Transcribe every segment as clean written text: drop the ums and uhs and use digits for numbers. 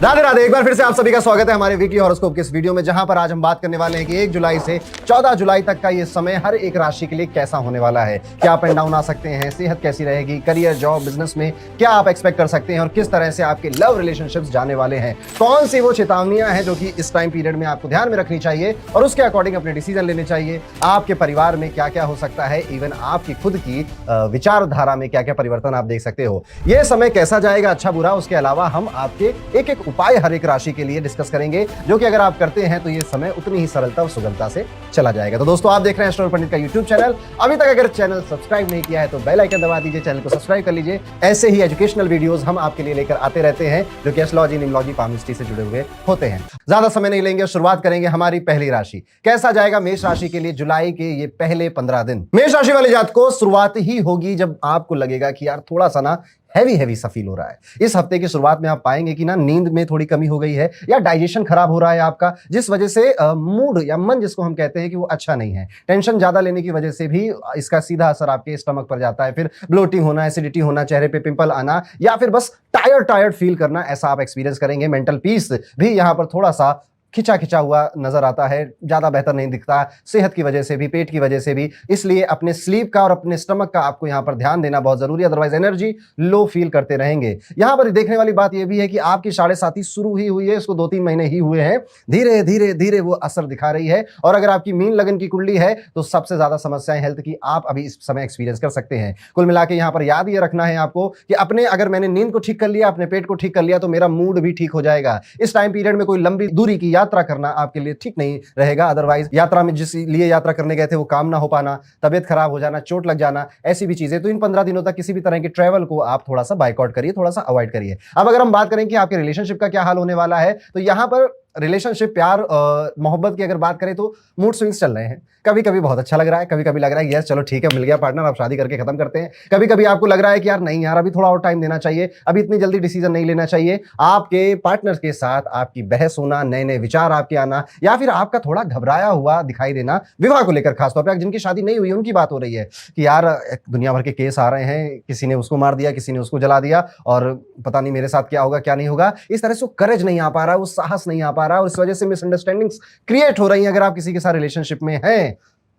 राधे राधे। एक बार फिर से आप सभी का स्वागत है हमारे वीकली हॉरोस्कोप के इस वीडियो में, जहां पर आज हम बात करने वाले हैं कि 1 जुलाई से 14 जुलाई तक का ये समय हर एक राशि के लिए कैसा होने वाला है। क्या अप एंड डाउन आ सकते हैं, सेहत कैसी रहेगी, करियर, जॉब, बिजनेस में क्या आप एक्सपेक्ट कर सकते हैं और किस तरह से आपके लव रिलेशनशिप्स जाने वाले हैं। कौन सी वो चेतावनियां हैं जो कि इस टाइम पीरियड में आपको ध्यान में रखनी चाहिए और उसके अकॉर्डिंग अपने डिसीजन लेने चाहिए। आपके परिवार में क्या क्या हो सकता है, इवन आपकी खुद की विचारधारा में क्या क्या परिवर्तन आप देख सकते हो। यह समय कैसा जाएगा, अच्छा बुरा, उसके अलावा हम आपके एक एक उपाय हर एक राशि के लिए डिस्कस करेंगे, जो कि अगर आप करते हैं तो ये समय उतनी ही सरलता और सुगमता से चला जाएगा। तो दोस्तों, आप देख रहे हैं एस्ट्रो पंडित का यूट्यूब चैनल। अभी तक अगर चैनल सब्सक्राइब नहीं किया है तो बेल आइकन दबा दीजिए, चैनल को सब्सक्राइब कर लीजिए। ऐसे ही एजुकेशनल वीडियोस हम आपके लिए लेकर आते रहते हैं जो कि एस्ट्रोलॉजी, न्यूमरोलॉजी, पामिस्ट्री से जुड़े हुए होते हैं। ज्यादा समय नहीं लेंगे, शुरुआत करेंगे हमारी पहली राशि। कैसा जाएगा मेष राशि के लिए जुलाई के ये पहले 15 दिन। मेष राशि वाले जातक को शुरुआत ही होगी जब आपको लगेगा कि यार थोड़ा सा ना हैवी सा फील हो रहा है। इस हफ्ते की शुरुआत में आप पाएंगे कि ना नींद में थोड़ी कमी हो गई है या डाइजेशन खराब हो रहा है आपका, जिस वजह से मूड या मन जिसको हम कहते हैं कि वो अच्छा नहीं है। टेंशन ज्यादा लेने की वजह से भी इसका सीधा असर आपके स्टमक पर जाता है। फिर ब्लोटिंग होना, एसिडिटी होना, चेहरे पे पिंपल आना या फिर बस टायर्ड फील करना, ऐसा आप एक्सपीरियंस करेंगे। मेंटल पीस भी यहाँ पर थोड़ा सा खिंचा हुआ नजर आता है, ज्यादा बेहतर नहीं दिखता, सेहत की वजह से भी, पेट की वजह से भी। इसलिए अपने स्लीप का और अपने स्टमक का आपको यहां पर ध्यान देना बहुत जरूरी है, अदरवाइज एनर्जी लो फील करते रहेंगे। यहां पर देखने वाली बात यह भी है कि आपकी 7.5 शुरू ही हुई है, इसको 2-3 महीने ही हुए हैं। धीरे धीरे धीरे वो असर दिखा रही है। और अगर आपकी मीन लगन की कुंडली है तो सबसे ज्यादा समस्याएं हेल्थ की आप अभी इस समय एक्सपीरियंस कर सकते हैं। कुल मिला के यहां पर याद ये रखना है आपको कि अपने अगर मैंने नींद को ठीक कर लिया, अपने पेट को ठीक कर लिया, तो मेरा मूड भी ठीक हो जाएगा। इस टाइम पीरियड में कोई लंबी दूरी की यात्रा करना आपके लिए ठीक नहीं रहेगा। अदरवाइज यात्रा में जिस लिए यात्रा करने गए थे वो काम ना हो पाना, तबियत खराब हो जाना, चोट लग जाना, ऐसी भी चीजें। तो इन 15 दिनों तक किसी भी तरह के ट्रैवल को आप थोड़ा सा बाइकआउट करिए, थोड़ा सा अवॉइड करिए। अब अगर हम बात करें कि आपके रिलेशनशिप का क्या हाल होने वाला है, तो यहां पर रिलेशनशिप, प्यार, मोहब्बत की अगर बात करें तो मूड स्विंग्स चल रहे हैं। कभी कभी बहुत अच्छा लग रहा है, कभी कभी लग रहा है यस चलो ठीक है, मिल गया पार्टनर, अब शादी करके खत्म करते हैं। कभी कभी आपको लग रहा है कि यार नहीं यार, अभी थोड़ा और टाइम देना चाहिए, अभी इतनी जल्दी डिसीजन नहीं लेना चाहिए। आपके पार्टनर के साथ आपकी बहस होना, नए नए विचार आपके आना, या फिर आपका थोड़ा घबराया हुआ दिखाई देना विवाह को लेकर। खासतौर पर जिनकी शादी नहीं हुई उनकी बात हो रही है कि यार दुनिया भर के केस आ रहे हैं, किसी ने उसको मार दिया, किसी ने उसको जला दिया, और पता नहीं मेरे साथ क्या होगा क्या नहीं होगा। इस तरह से वो करेज नहीं आ पा रहा है, वो साहस नहीं आ पा रहा है, और इस वजह से मिसअंडरस्टैंडिंग्स क्रिएट हो रही हैं। अगर आप किसी के साथ रिलेशनशिप में हैं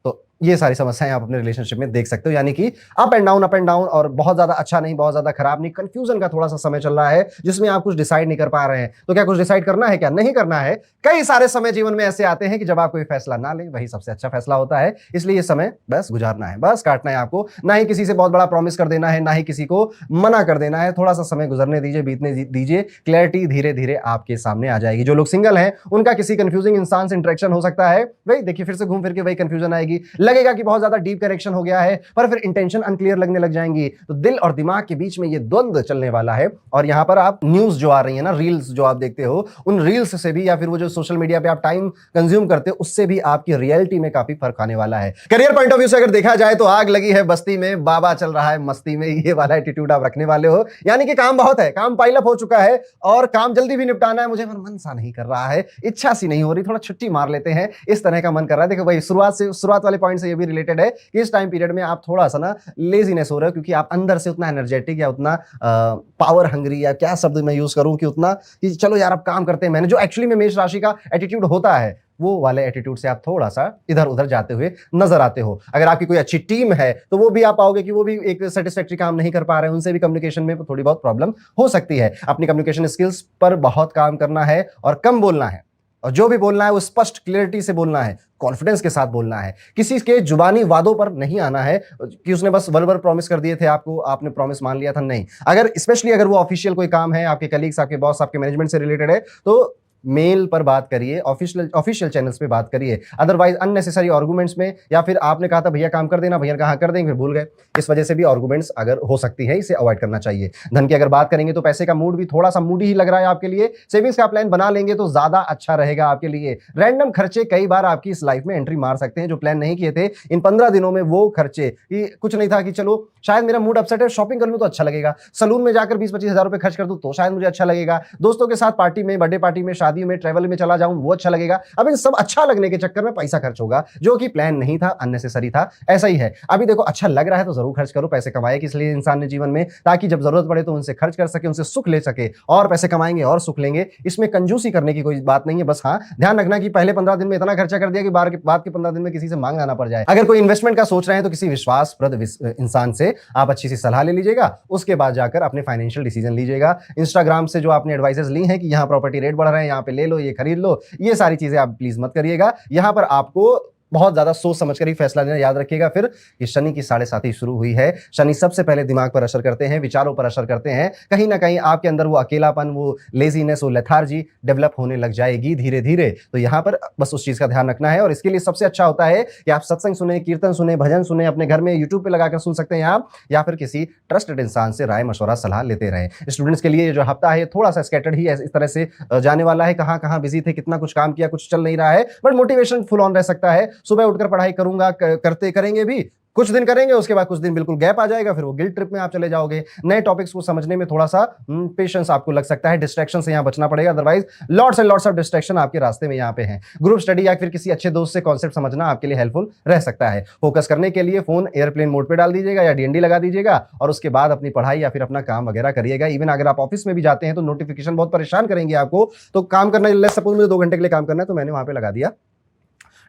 तो ये सारी समस्याएं आप अपने रिलेशनशिप में देख सकते हो। यानी कि अप एंड डाउन, और बहुत ज्यादा अच्छा नहीं, बहुत ज्यादा खराब नहीं, कंफ्यूजन का थोड़ा सा समय चल रहा है जिसमें आप कुछ डिसाइड नहीं कर पा रहे हैं। तो क्या कुछ डिसाइड करना है, क्या नहीं करना है? कई सारे समय जीवन में ऐसे आते हैं कि जब आप कोई फैसला ना ले वही सबसे अच्छा फैसला होता है। इसलिए ये समय बस गुजारना है, बस काटना है आपको। ना ही किसी से बहुत बड़ा प्रॉमिस कर देना है, ना ही किसी को मना कर देना है। थोड़ा सा समय गुजरने दीजिए, बीतने दीजिए, क्लैरिटी धीरे धीरे आपके सामने आ जाएगी। जो लोग सिंगल हैं उनका किसी कंफ्यूजिंग इंसान से इंटरेक्शन हो सकता है, वही देखिए फिर से घूम फिर के वही कंफ्यूजन आएगी। लगेगा कि बहुत ज्यादा डीप कनेक्शन हो गया है, पर फिर इंटेंशन अनक्लियर लगने लग जाएंगी। तो दिल और दिमाग के बीच में ये द्वंद्व चलने वाला है। और यहां पर आप न्यूज जो आ रही है ना, रील्स जो आप देखते हो, उन रील्स से भी, या फिर वो जो सोशल मीडिया पे आप टाइम कंज्यूम करते हो, उससे भी आपकी रियलिटी में काफी फर्क आने वाला है। करियर पॉइंट ऑफ व्यू से अगर देखा जाए तो आग लगी है बस्ती में, बाबा चल रहा है मस्ती में, ये वाला एटीट्यूड आप रखने वाले हो। यानी कि काम बहुत है, काम पाइलअप हो चुका है और काम जल्दी भी निपटाना है मुझे, पर मन सा नहीं कर रहा है, इच्छा सी नहीं हो रही, थोड़ा छुट्टी मार लेते हैं, इस तरह का मन कर रहा है। देखो भाई, शुरुआत वाले पॉइंट से ये भी रिलेटेड है कि इस टाइम पीरियड में आप थोड़ा सा ना लेजीनेस हो रहे हो, क्योंकि आप अंदर से उतना एनर्जेटिक या उतना पावर हंग्री, या क्या शब्द मैं यूज करूं, कि उतना कि चलो यार अब काम करते हैं। मैंने जो एक्चुअली में मेष राशि का एटीट्यूड होता है, वो वाले एटीट्यूड से आप थोड़ा सा इधर उधर जाते हुए नजर आते हो। अगर आपकी कोई अच्छी टीम है तो वो भी आप पाओगे कि वो भी एक सेटिस्फैक्टरी काम नहीं कर पा रहे हैं, उनसे भी कम्युनिकेशन में थोड़ी बहुत प्रॉब्लम हो सकती है। अपनी कम्युनिकेशन स्किल्स पर बहुत काम करना है और कम बोलना है, और जो भी बोलना है वो स्पष्ट क्लियरिटी से बोलना है, कॉन्फिडेंस के साथ बोलना है। किसी के जुबानी वादों पर नहीं आना है कि उसने बस वर्बल प्रॉमिस कर दिए थे आपको, आपने प्रॉमिस मान लिया था, नहीं। अगर स्पेशली अगर वो ऑफिशियल कोई काम है, आपके कलीग्स, आपके बॉस, आपके मैनेजमेंट से रिलेटेड है, तो मेल पर बात करिए, ऑफिशियल चैनल्स पे बात करिए। अदरवाइज अननेसेसरी आर्गुमेंट्स में, या फिर आपने कहा था भैया काम कर देना, भैया कहा कर देंगे, फिर भूल गए, इस वजह से भी आर्गुमेंट्स अगर हो सकती है, इसे अवॉइड करना चाहिए। धन की अगर बात करेंगे तो पैसे का मूड भी थोड़ा सा मूडी ही लग रहा है आपके लिए। सेविंग्स का प्लान बना लेंगे तो ज्यादा अच्छा रहेगा आपके लिए। रैंडम खर्चे कई बार आपकी इस लाइफ में एंट्री मार सकते हैं, जो प्लान नहीं किए थे इन 15 दिनों में। वो खर्चे कि कुछ नहीं था कि चलो शायद मेरा मूड अपसेट है, शॉपिंग कर लूं तो अच्छा लगेगा, सलून में जाकर 20-25 हजार रुपए खर्च कर दूं तो शायद मुझे अच्छा लगेगा, दोस्तों के साथ पार्टी में, बर्थडे पार्टी में, शादी शादी में ट्रैवल में चला जाऊं वो अच्छा लगेगा। अब इन सब अच्छा लगने के चक्कर में पैसा खर्च होगा जो कि प्लान नहीं था, अननेसेसरी था। ऐसा ही है, अभी देखो अच्छा लग रहा है तो जरूर खर्च करो। पैसे कमाए किस लिए इंसान ने जीवन में, ताकि जब जरूरत पड़े तो उनसे खर्च कर सके, उनसे सुख ले सके। और पैसे कमाएंगे और सुख लेंगे, इसमें कंजूसी करने की कोई बात नहीं है। बस हाँ ध्यान रखना कि पहले 15 दिन में इतना खर्चा कर दिया कि बाद के 15 दिन में किसी से मांगना ना पड़ जाए। अगर कोई इन्वेस्टमेंट का सोच रहे हैं तो किसी विश्वासप्रद इंसान से आप अच्छी सी सलाह ले लीजिएगा, उसके बाद जाकर अपने फाइनेंशियल डिसीजन लीजिएगा। इंस्टाग्राम से जो आपने एडवाइसेस ली हैं कि यहाँ प्रॉपर्टी रेट बढ़ रहे हैं, यहाँ पे ले लो, ये खरीद लो, ये सारी चीजें आप प्लीज मत करिएगा। यहां पर आपको बहुत ज्यादा सोच समझ कर ही फैसला लेना। याद रखिएगा फिर कि शनि की 7.5 शुरू हुई है। शनि सबसे पहले दिमाग पर असर करते हैं, विचारों पर असर करते हैं। कहीं ना कहीं आपके अंदर वो अकेलापन, वो लेजीनेस, वो लेथार्जी डेवलप होने लग जाएगी धीरे धीरे। तो यहाँ पर बस उस चीज का ध्यान रखना है। और इसके लिए सबसे अच्छा होता है कि आप सत्संग सुने, कीर्तन सुने, भजन सुने, अपने घर में यूट्यूब पे लगाकर सुन सकते हैं आप, या फिर किसी ट्रस्टेड इंसान से राय मशवरा सलाह लेते रहे। स्टूडेंट्स के लिए जो हफ्ता है थोड़ा सा स्कैटर्ड ही इस तरह से जाने वाला है। कहाँ कहाँ बिजी थे, कितना कुछ काम किया, कुछ चल नहीं रहा है, बट मोटिवेशन फुल ऑन रह सकता है। सुबह उठकर पढ़ाई करूंगा, करेंगे भी कुछ दिन करेंगे, उसके बाद कुछ दिन बिल्कुल गैप आ जाएगा, फिर वो गिल्ट ट्रिप में आप चले जाओगे। नए टॉपिक्स को समझने में थोड़ा सा पेशेंस आपको लग सकता है, डिस्ट्रैक्शन से यहाँ बचना पड़ेगा, otherwise lots and lots of distraction आपके रास्ते में यहाँ पे हैं। ग्रुप स्टडी या फिर किसी अच्छे दोस्त से कॉन्सेप्ट समझना आपके लिए हेल्पफुल रह सकता है। फोकस करने के लिए फोन एयरप्लेन मोड पे डाल दीजिएगा या डीएनडी लगा दीजिएगा, और उसके बाद अपनी पढ़ाई या फिर अपना काम वगैरह करिएगा। इवन अगर आप ऑफिस में भी जाते हैं तो नोटिफिकेशन बहुत परेशान करेंगे आपको, तो काम करना, सपोज मुझे 2 घंटे के लिए काम करना है तो मैंने वहां पे लगा दिया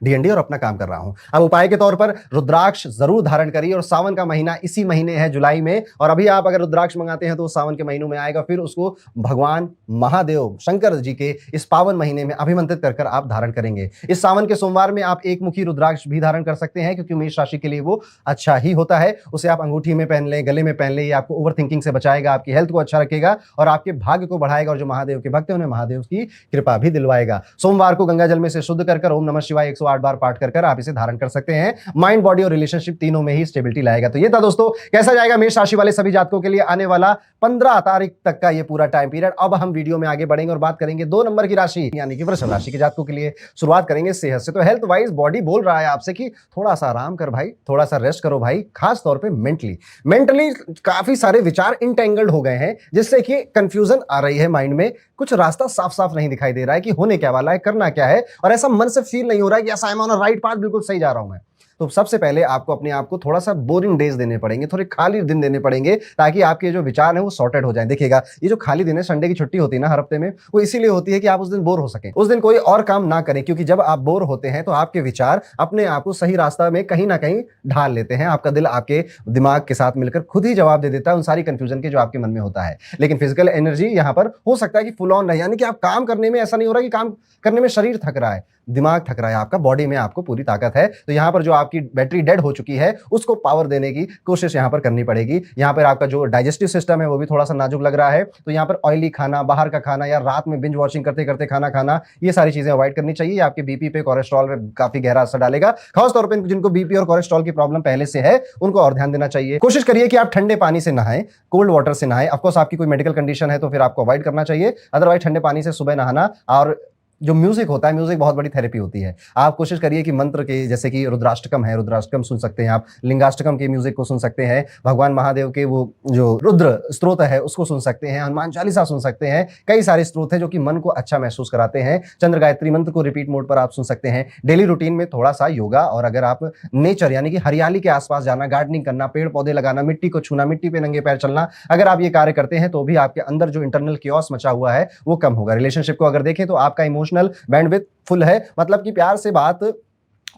डीएनडी और अपना काम कर रहा हूं। अब उपाय के तौर पर रुद्राक्ष जरूर धारण करिए, और सावन का महीना इसी महीने है, जुलाई में, और अभी आप अगर रुद्राक्ष मंगाते हैं तो सावन के महीनों में आएगा, फिर उसको भगवान महादेव शंकर जी के इस पावन महीने में अभिमंत्रित कर आप धारण करेंगे। इस सावन के सोमवार में आप एक मुखी रुद्राक्ष भी धारण कर सकते हैं, क्योंकि मेष राशि के लिए वो अच्छा ही होता है। उसे आप अंगूठी में पहन लें, गले में पहन लें, ये आपको ओवर थिंकिंग से बचाएगा, आपकी हेल्थ को अच्छा रखेगा और आपके भाग्य को बढ़ाएगा, और जो महादेव के भक्त हैं उन्हें महादेव की कृपा भी दिलवाएगा। सोमवार को गंगा जल में से शुद्ध कर ओम नमः शिवाय 108 बार पाठ कर आप इसे धारण कर सकते हैं। माइंड, बॉडी और रिलेशनशिप तीनों में ही स्टेबिलिटी लाएगा। तो ये था दोस्तों, कैसा जाएगा मेष राशि वाले सभी जातकों के लिए आने वाला 15 तारीख तक का ये पूरा टाइम पीरियड। अब हम वीडियो में आगे बढ़ेंगे और बात करेंगे 2 नंबर की राशि यानी कि वृषभ राशि के जातकों के लिए। शुरुआत करेंगे सेहत से। तो हेल्थ वाइज बॉडी बोल रहा है आपसे कि थोड़ा सा आराम कर भाई, थोड़ा सा रेस्ट करो भाई। खास तौर पे मेंटली काफी सारे विचार इंटेंगल्ड हो गए हैं, जिससे कि कंफ्यूजन आ रही है माइंड में, कुछ रास्ता साफ साफ नहीं दिखाई दे रहा है कि होने क्या वाला है, करना क्या है, और ऐसा मन से फील नहीं हो रहा है कि yes I am on a right path, बिल्कुल सही जा रहा हूं मैं। तो सबसे पहले आपको अपने आप को थोड़ा सा बोरिंग डेज देने पड़ेंगे, थोड़े खाली दिन देने पड़ेंगे, ताकि आपके जो विचार हैं वो सॉर्टेड हो जाएं। देखिएगा, ये जो खाली दिन है, संडे की छुट्टी होती है ना हर हफ्ते में, वो इसीलिए होती है कि आप उस दिन बोर हो सकें, उस दिन कोई और काम ना करें, क्योंकि जब आप बोर होते हैं तो आपके विचार अपने आप को सही रास्ता में कहीं ना कहीं ढाल लेते हैं। आपका दिल आपके दिमाग के साथ मिलकर खुद ही जवाब दे देता है उन सारी कंफ्यूजन के जो आपके मन में होता है। लेकिन फिजिकल एनर्जी यहाँ पर हो सकता है कि फुल ऑन रहे, यानी कि आप काम करने में ऐसा नहीं हो रहा कि काम करने में शरीर थक रहा है, दिमाग थक रहा है आपका, बॉडी में आपको पूरी ताकत है। तो यहाँ पर जो आपकी बैटरी डेड हो चुकी है उसको पावर देने की कोशिश यहाँ पर करनी पड़ेगी। यहाँ पर आपका जो डाइजेस्टिव सिस्टम है वो भी थोड़ा सा नाजुक लग रहा है, तो यहाँ पर ऑयली खाना, बाहर का खाना या रात में बिंज वॉचिंग करते करते खाना खाना, ये सारी चीजें अवॉइड करनी चाहिए। आपके बीपी पे, कोलेस्ट्रॉल पे काफी गहरा असर डालेगा। खासतौर पर जिनको बीपी और कोलेस्ट्रॉल की प्रॉब्लम पहले से है उनको और ध्यान देना चाहिए। कोशिश करिए कि आप ठंडे पानी से नहाएं, कोल्ड वाटर से नहाएं। ऑफकोर्स आपकी कोई मेडिकल कंडीशन है तो फिर आपको अवॉइड करना चाहिए, अदरवाइज ठंडे पानी से सुबह नहाना। और जो म्यूजिक होता है, म्यूजिक बहुत बड़ी थेरेपी होती है। आप कोशिश करिए कि मंत्र के, जैसे कि रुद्राष्टकम है, रुद्राष्टकम सुन सकते हैं आप, लिंगाष्टकम के म्यूजिक को सुन सकते हैं, भगवान महादेव के वो जो रुद्र स्त्रोत है उसको सुन सकते हैं, हनुमान चालीसा सुन सकते हैं। कई सारे स्त्रोत हैं जो कि मन को अच्छा महसूस कराते हैं। चंद्र गायत्री मंत्र को रिपीट मोड पर आप सुन सकते हैं। डेली रूटीन में थोड़ा सा योगा, और अगर आप नेचर यानी कि हरियाली के आसपास जाना, गार्डनिंग करना, पेड़ पौधे लगाना, मिट्टी को छूना, मिट्टी पे नंगे पैर चलना, अगर आप ये कार्य करते हैं तो भी आपके अंदर जो इंटरनल कियोस मचा हुआ है वो कम होगा। रिलेशनशिप को अगर देखें तो आपका इमोशनल बैंडविड्थ फुल है, मतलब कि प्यार से बात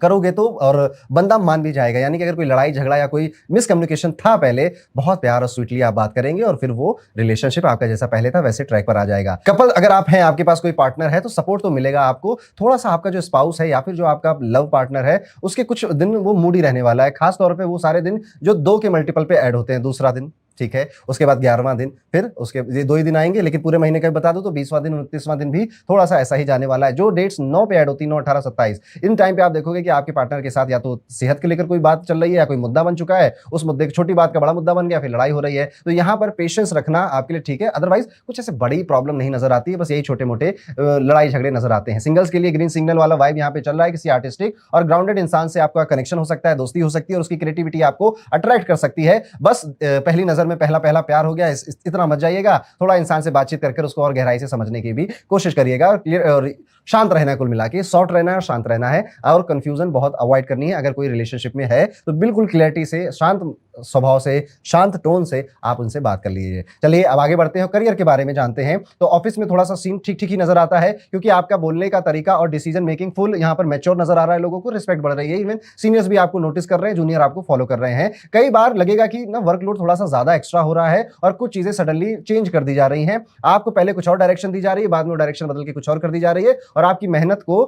करोगे तो और बंदा मान भी जाएगा। यानी कि अगर कोई लड़ाई झगड़ा या कोई मिसकम्युनिकेशन था पहले, बहुत प्यार और स्वीटली आप बात करेंगे और फिर वो रिलेशनशिप आपका जैसा पहले था वैसे ट्रैक पर आ जाएगा। कपल अगर आप हैं, आपके पास कोई पार्टनर है तो सपोर्ट तो मिलेगा आपको। थोड़ा सा आपका जो स्पाउस है या फिर जो आपका लव पार्टनर है उसके कुछ दिन वो मूडी रहने वाला है। खास तौर पे वो सारे दिन जो 2 के मल्टीपल पे ऐड होते हैं, दूसरा दिन, ठीक है, उसके बाद 11वां दिन, फिर उसके ये 2 ही दिन आएंगे, लेकिन पूरे महीने का बता दो तो 20वां दिन, 29वां दिन भी थोड़ा सा ऐसा ही जाने वाला है। जो डेट्स 9 पे ऐड होती है, 9, 18, 27, इन टाइम पे आप देखोगे कि आपके पार्टनर के साथ या तो सेहत के लेकर कोई बात चल रही है या कोई मुद्दा बन चुका है, उस मुद्दे की छोटी बात का बड़ा मुद्दा बन गया, फिर लड़ाई हो रही है। तो यहाँ पर पेशेंस रखना आपके लिए ठीक है, अदरवाइज कुछ ऐसे बड़ी प्रॉब्लम नहीं नजर आती है, बस यही छोटे मोटे लड़ाई झगड़े नजर आते हैं। सिंगल्स के लिए ग्रीन सिग्नल वाला वाइब यहाँ पे चल रहा है। किसी आर्टिस्टिक और ग्राउंडेड इंसान से आपका कनेक्शन हो सकता है, दोस्ती हो सकती है और उसकी क्रिएटिविटी आपको अट्रैक्ट कर सकती है। बस पहली नजर नजर में पहला पहला प्यार हो गया, इतना मत जाइएगा। थोड़ा इंसान से बातचीत करके उसको और गहराई से समझने की भी कोशिश करिएगा और क्लियर और शांत रहना है, कुल मिला के सॉफ्ट रहना है और शांत रहना है और कंफ्यूजन बहुत अवॉइड करनी है। अगर कोई रिलेशनशिप में है तो बिल्कुल क्लियरिटी से, शांत स्वभाव से, शांत टोन से आप उनसे बात कर लीजिए। चलिए अब आगे बढ़ते हैं, करियर के बारे में जानते हैं। तो ऑफिस में थोड़ा सा सीन ठीक ठीक ही नजर आता है, क्योंकि आपका बोलने का तरीका और डिसीजन मेकिंग फुल यहाँ पर मैच्योर नजर आ रहा है, लोगों को रिस्पेक्ट बढ़ रही है। इवन सीनियर्स भी आपको नोटिस कर रहे हैं, जूनियर आपको फॉलो कर रहे हैं। कई बार लगेगा कि ना वर्कलोड थोड़ा सा ज्यादा एक्स्ट्रा हो रहा है और कुछ चीजें सडनली चेंज कर दी जा रही हैं। आपको पहले कुछ और डायरेक्शन दी जा रही है, बाद में डायरेक्शन बदल के कुछ और कर दी जा रही है और आपकी मेहनत को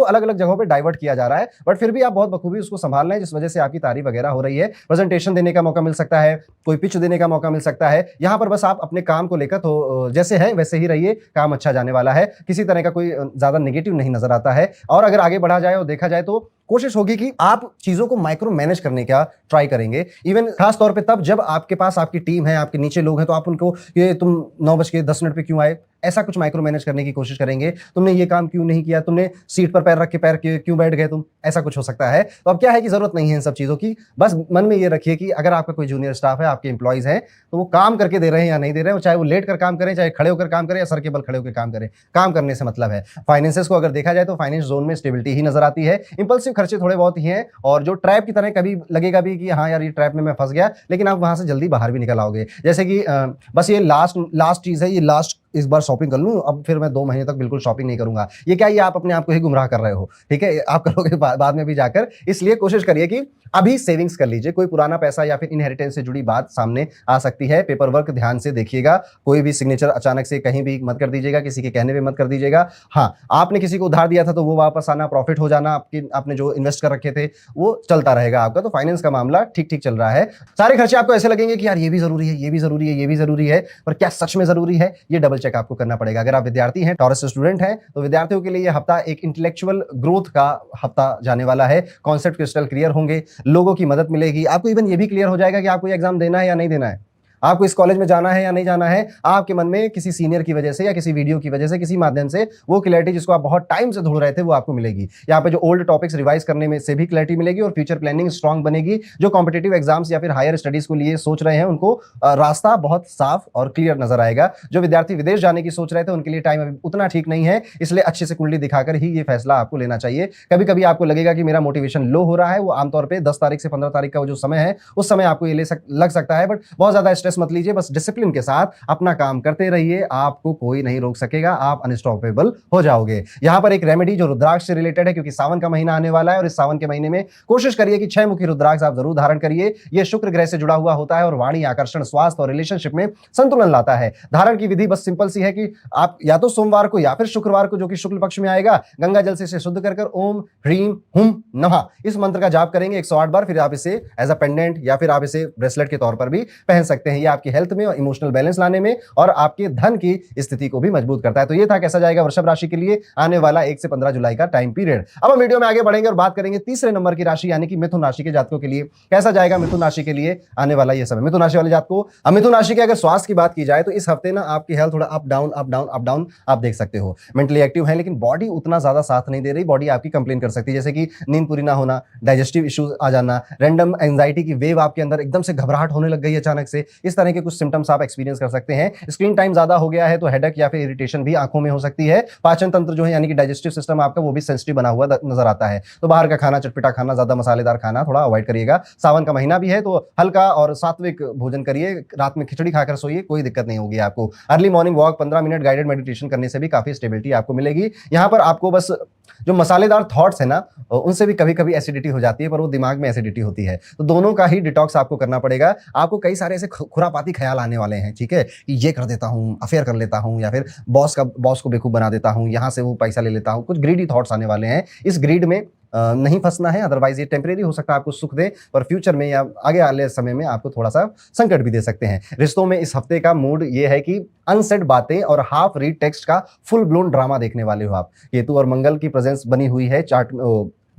अलग अलग जगहों पे डाइवर्ट किया जा रहा है। बट फिर भी आप बहुत बखूबी उसको संभाल रहे हैं, जिस वजह से आपकी तारीफ वगैरह हो रही है। प्रेजेंटेशन देने का मौका मिल सकता है, कोई पिच देने का मौका मिल सकता है। यहां पर बस आप अपने काम को लेकर तो जैसे हैं वैसे ही रहिए, काम अच्छा जाने वाला है। किसी तरह का कोई ज्यादा नेगेटिव नहीं नजर आता है। और अगर आगे बढ़ा जाए और देखा जाए तो कोशिश होगी कि आप चीजों को माइक्रो मैनेज करने का ट्राई करेंगे। इवन खास तौर पे तब जब आपके पास आपकी टीम है, आपके नीचे लोग हैं, तो आप उनको ये तुम 9:10 पे क्यों आए, ऐसा कुछ माइक्रो मैनेज करने की कोशिश करेंगे। तुमने ये काम क्यों नहीं किया, तुमने सीट पर पैर रख के पैर क्यों बैठ गए तुम, ऐसा कुछ हो सकता है। तो अब क्या है कि जरूरत नहीं है इन सब चीजों की। बस मन में ये रखिए कि अगर आपका कोई जूनियर स्टाफ है, आपके एम्प्लॉइज हैं, तो वो काम करके दे रहे हैं या नहीं दे रहे हैं, चाहे वो लेट कर काम करें, चाहे खड़े होकर काम करें या सर के बल खड़े होकर काम करें, काम करने से मतलब है। फाइनेंसेस को अगर देखा जाए तो फाइनेंस जोन में स्टेबिलिटी ही नजर आती है। इंपल्सिव खर्चे थोड़े बहुत ही हैं और जो ट्रैप की तरह कभी लगेगा भी कि हाँ यार ये ट्रैप में मैं फंस गया, लेकिन आप वहां से जल्दी बाहर भी निकल आओगे। जैसे कि बस ये लास्ट चीज है, ये लास्ट इस बार शॉपिंग कर लूं, अब फिर मैं 2 महीने तक बिल्कुल शॉपिंग नहीं करूंगा। ये क्या, ये आप अपने आप को ही गुमराह कर रहे हो, ठीक है, आप करोगे बाद में भी जाकर। इसलिए कोशिश करिए कि अभी सेविंग्स कर लीजिए। कोई पुराना पैसा या फिर इनहेरिटेंस से जुड़ी बात सामने आ सकती है। पेपर वर्क ध्यान से देखिएगा, कोई भी सिग्नेचर अचानक से कहीं भी मत कर दीजिएगा, किसी के कहने पे मत कर दीजिएगा। हाँ, आपने किसी को उधार दिया था तो वो वापस आना, प्रॉफिट हो जाना, आपने जो इन्वेस्ट कर रखे थे वो चलता रहेगा आपका। तो फाइनेंस का मामला ठीक ठीक चल रहा है। सारे खर्चे आपको ऐसे लगेंगे कि यार ये भी जरूरी है, ये भी जरूरी है, ये भी जरूरी है, पर क्या सच में जरूरी है, ये डबल चेक आपको करना पड़ेगा। अगर आप विद्यार्थी हैं, टॉरस स्टूडेंट हैं, तो विद्यार्थियों के लिए यह हफ्ता एक इंटेलेक्चुअल ग्रोथ का हफ्ता जाने वाला है। कॉन्सेप्ट क्रिस्टल क्लियर होंगे, लोगों की मदद मिलेगी। आपको इवन ये भी क्लियर हो जाएगा कि आपको एग्जाम देना है या नहीं देना है, आपको इस कॉलेज में जाना है या नहीं जाना है। आपके मन में किसी सीनियर की वजह से या किसी वीडियो की वजह से, किसी माध्यम से वो क्लैरिटी जिसको आप बहुत टाइम से ढूंढ रहे थे वो आपको मिलेगी। यहाँ पे जो ओल्ड टॉपिक्स रिवाइज करने में से भी क्लैरिटी मिलेगी और फ्यूचर प्लानिंग स्ट्रांग बनेगी। जो कॉम्पिटिटिव एग्जाम्स या फिर हायर स्टडीज को लिए सोच रहे हैं उनको रास्ता बहुत साफ और क्लियर नजर आएगा। जो विद्यार्थी विदेश जाने की सोच रहे थे उनके लिए टाइम अभी उतना ठीक नहीं है, इसलिए अच्छे से कुंडली दिखाकर ही ये फैसला आपको लेना चाहिए। कभी कभी आपको लगेगा कि मेरा मोटिवेशन लो हो रहा है, वो आमतौर पर 10 तारीख से 15 तारीख का वो जो समय है उस समय आपको ये लग सकता है, बट बहुत ज्यादा स्ट्रेस मत लीजिए। बस डिसिप्लिन के साथ अपना काम करते रहिए, आपको कोई नहीं रोक सकेगा, आप अनस्टॉपेबल हो जाओगे। यहां पर एक रेमेडी जो रुद्राक्ष से रिलेटेड है, क्योंकि सावन का महीना आने वाला है और इस सावन के महीने में कोशिश करिए कि 6 मुखी रुद्राक्ष आप जरूर धारण करिए। यह शुक्र ग्रह से जुड़ा हुआ होता है और वाणी, आकर्षण, स्वास्थ्य और रिलेशनशिप में संतुलन लाता है। धारण की विधि बस सिंपल सी है कि आप या तो सोमवार को या फिर शुक्रवार को, जो कि शुक्ल पक्ष में आएगा, गंगा जल से शुद्ध कर ओम ह्रीम हुम नमः इस मंत्र का जाप करेंगे 108 बार। फिर आप इसे एज अ पेंडेंट या फिर आप इसे ब्रेसलेट के तौर पर भी पहन सकते हैं। ये आपकी हेल्थ में और इमोशनल बैलेंस लाने में और आपके धन की स्थिति को भी मजबूत करता है। तो ये था कैसा जाएगा वृषभ राशि के लिए आने वाला 1 से 15 जुलाई का टाइम पीरियड। अब हम वीडियो में आगे बढ़ेंगे और बात करेंगे तीसरे नंबर की राशि यानी कि मिथुन राशि के जातकों के लिए कैसा जाएगा मिथुन राशि के लिए आने वाला ये समय। मिथुन राशि वाले जातकों, मिथुन राशि के अगर स्वास्थ्य की बात की जाए तो इस हफ्ते ना आपकी हेल्थ थोड़ा up down up down up down आप देख सकते हो। मेंटली एक्टिव है लेकिन बॉडी उतना ज्यादा साथ नहीं दे रही, बॉडी आपकी कंप्लेन कर सकती है, जैसे कि नींद पूरी ना होना, डाइजेस्टिव इश्यूज आ जाना, रैंडम एंजाइटी की वेव आपके अंदर एकदम से घबराहट होने लग गई अचानक से, इस तरह के कुछ सिम्टम्स आप एक्सपीरियंस कर सकते हैं। स्क्रीन टाइम ज्यादा हो गया है तो हेडेक या फिर इरिटेशन भी आंखों में हो सकती है। पाचन तंत्र जो है यानी कि डाइजेस्टिव सिस्टम आपका वो भी सेंसिटिव बना हुआ नजर आता है। तो बाहर का खाना, चटपटा खाना, ज्यादा मसालेदार खाना थोड़ा अवॉइड करिएगा। सावन का महीना भी है तो हल्का और सात्विक भोजन करिए, रात में खिचड़ी खाकर सोइए, कोई दिक्कत नहीं होगी आपको। Early morning walk, 15 minute guided meditation करने से भी काफी स्टेबिलिटी आपको मिलेगी। यहाँ पर आपको बस जो मसालेदार थॉट्स है ना उनसे भी कभी कभी एसिडिटी हो जाती है, पर वो दिमाग में एसिडिटी होती है, तो दोनों का ही डिटॉक्स आपको करना पड़ेगा। आपको कई सारे ऐसे खुरापाती ख्याल आने वाले हैं, ठीक है, कि ये कर देता हूँ, अफेयर कर लेता हूँ, या फिर बॉस को बेवकूफ बना देता हूँ, यहाँ से वो पैसा ले लेता हूँ, कुछ ग्रीडी थॉट्स आने वाले हैं। इस ग्रीड में नहीं फंसना है, अदरवाइज ये टेम्परेरी हो सकता है, आपको सुख दे पर फ्यूचर में या आगे वाले समय में आपको थोड़ा सा संकट भी दे सकते हैं। रिश्तों में इस हफ्ते का मूड ये है कि अनसेड बातें और हाफ रीड टेक्स्ट का फुल ब्लोन ड्रामा देखने वाले हो आप। केतु और मंगल की प्रेजेंस बनी हुई है चार्ट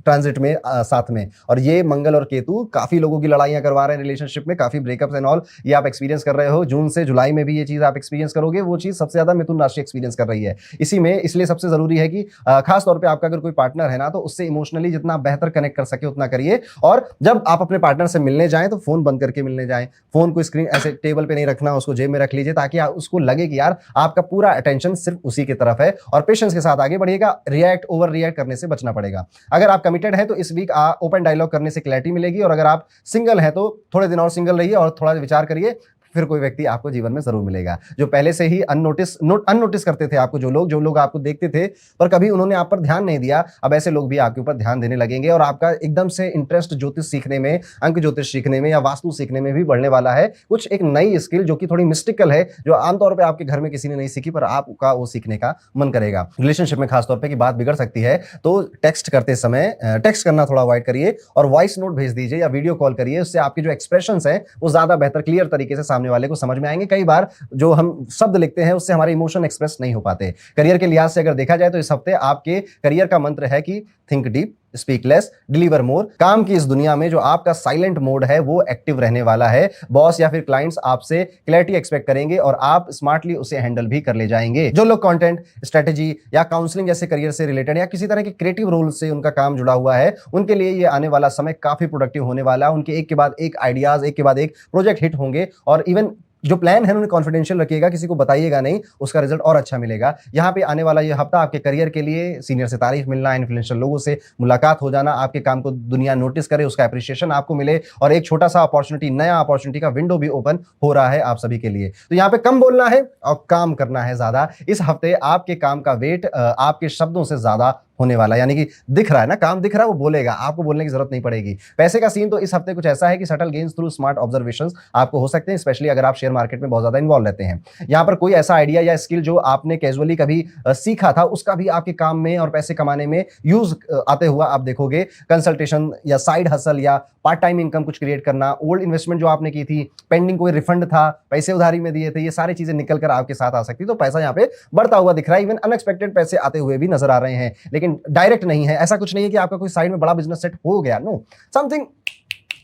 ट्रांजिट में साथ में, और ये मंगल और केतु काफी लोगों की लड़ाइयां करवा रहे हैं रिलेशनशिप में, काफी ब्रेकअप्स एंड ऑल ये आप एक्सपीरियंस कर रहे हो। जून से जुलाई में भी ये चीज आप एक्सपीरियंस करोगे, वो चीज सबसे ज्यादा मिथुन राशि एक्सपीरियंस कर रही है इसी में। इसलिए सबसे जरूरी है कि खास तौर पे आपका अगर कोई पार्टनर है ना, तो उससे इमोशनली जितना बेहतर कनेक्ट कर सके उतना करिए। और जब आप अपने पार्टनर से मिलने जाएं तो फोन बंद करके मिलने जाएं, फोन को स्क्रीन ऐसे टेबल पे नहीं रखना, उसको जेब में रख लीजिए, ताकि उसको लगे कि यार आपका पूरा अटेंशन सिर्फ उसी की तरफ है। और पेशेंस के साथ आगे बढ़िएगा, रिएक्ट ओवर रिएक्ट करने से बचना पड़ेगा। अगर आप कमिटेड है तो इस वीक ओपन डायलॉग करने से क्लैरिटी मिलेगी, और अगर आप सिंगल है तो थोड़े दिन और सिंगल रहिए और थोड़ा विचार करिए, फिर कोई व्यक्ति आपको जीवन में जरूर मिलेगा जो पहले से ही अननोटिस करते थे आपको। जो लोग आपको देखते थे पर कभी उन्होंने आप पर ध्यान नहीं दिया, अब ऐसे लोग भी आपके ऊपर ध्यान देने लगेंगे, और आपका एकदम से इंटरेस्ट ज्योतिष सीखने में, अंक ज्योतिष सीखने में या वास्तु सीखने में भी बढ़ने वाला है। कुछ एक नई स्किल जो कि थोड़ी मिस्टिकल है, जो आमतौर पर आपके घर में किसी ने नहीं सीखी, पर आपका वो सीखने का मन करेगा। रिलेशनशिप में खासतौर पर की बात बिगड़ सकती है, तो टेक्स्ट करते समय टेक्स्ट करना थोड़ा अवॉइड करिए और वॉइस नोट भेज दीजिए या वीडियो कॉल करिए। उससे आपके जो एक्सप्रेशंस हैं वो ज्यादा बेहतर क्लियर तरीके से सामने वाले को समझ में आएंगे। कई बार जो हम शब्द लिखते हैं उससे हमारे इमोशन एक्सप्रेस नहीं हो पाते। करियर के लिहाज से अगर देखा जाए तो इस हफ्ते आपके करियर का मंत्र है कि think deep, speak less, deliver more. काम की इस दुनिया में जो आपका साइलेंट मोड है वो एक्टिव रहने वाला है। बॉस या फिर क्लाइंट्स आपसे क्लैरिटी एक्सपेक्ट करेंगे और आप स्मार्टली उसे हैंडल भी कर ले जाएंगे। जो लोग कंटेंट, स्ट्रेटेजी या काउंसलिंग जैसे करियर से रिलेटेड या किसी तरह के क्रिएटिव रोल से उनका काम जुड़ा हुआ है, उनके लिए ये आने वाला समय काफी प्रोडक्टिव होने वाला है। उनके एक के बाद एक आइडियाज, एक के बाद एक प्रोजेक्ट हिट होंगे, और इवन जो प्लान है उन्हें कॉन्फिडेंशियल रखिएगा, किसी को बताइएगा नहीं, उसका रिजल्ट और अच्छा मिलेगा। यहाँ पे आने वाला ये हफ्ता आपके करियर के लिए सीनियर से तारीफ मिलना, इन्फ्लुएंशियल लोगों से मुलाकात हो जाना, आपके काम को दुनिया नोटिस करे, उसका अप्रिशिएशन आपको मिले, और एक छोटा सा अपॉर्चुनिटी, नया अपॉर्चुनिटी का विंडो भी ओपन हो रहा है आप सभी के लिए। तो यहाँ पे कम बोलना है और काम करना है ज्यादा। इस हफ्ते आपके काम का वेट आपके शब्दों से ज्यादा होने वाला है, यानी कि दिख रहा है ना, काम दिख रहा है, वो बोलेगा, आपको बोलने की जरूरत नहीं पड़ेगी। पैसे का सीन तो इस हफ्ते कुछ ऐसा है कि subtle gains through smart observations आपको हो सकते हैं, स्पेशली अगर आप शेयर मार्केट में बहुत ज्यादा इन्वॉल्व रहते हैं। यहाँ पर कोई ऐसा आइडिया या स्किल जो आपने कैजुअली कभी सीखा था, उसका भी आपके काम में और पैसे कमाने में यूज आते हुआ आप देखोगे। कंसल्टेशन या साइड हसल या पार्ट टाइम इनकम कुछ क्रिएट करना, ओल्ड इन्वेस्टमेंट जो आपने की थी, पेंडिंग कोई रिफंड था, पैसे उधारी में दिए थे, ये सारी चीजें निकल कर आपके साथ आ सकती। तो पैसा यहाँ पे बढ़ता हुआ दिख रहा है, इवन अनएक्सपेक्टेड पैसे आते हुए भी नजर आ रहे हैं, लेकिन डायरेक्ट नहीं है। ऐसा कुछ नहीं है कि आपका कोई साइड में बड़ा बिजनेस सेट हो गया, नो, समथिंग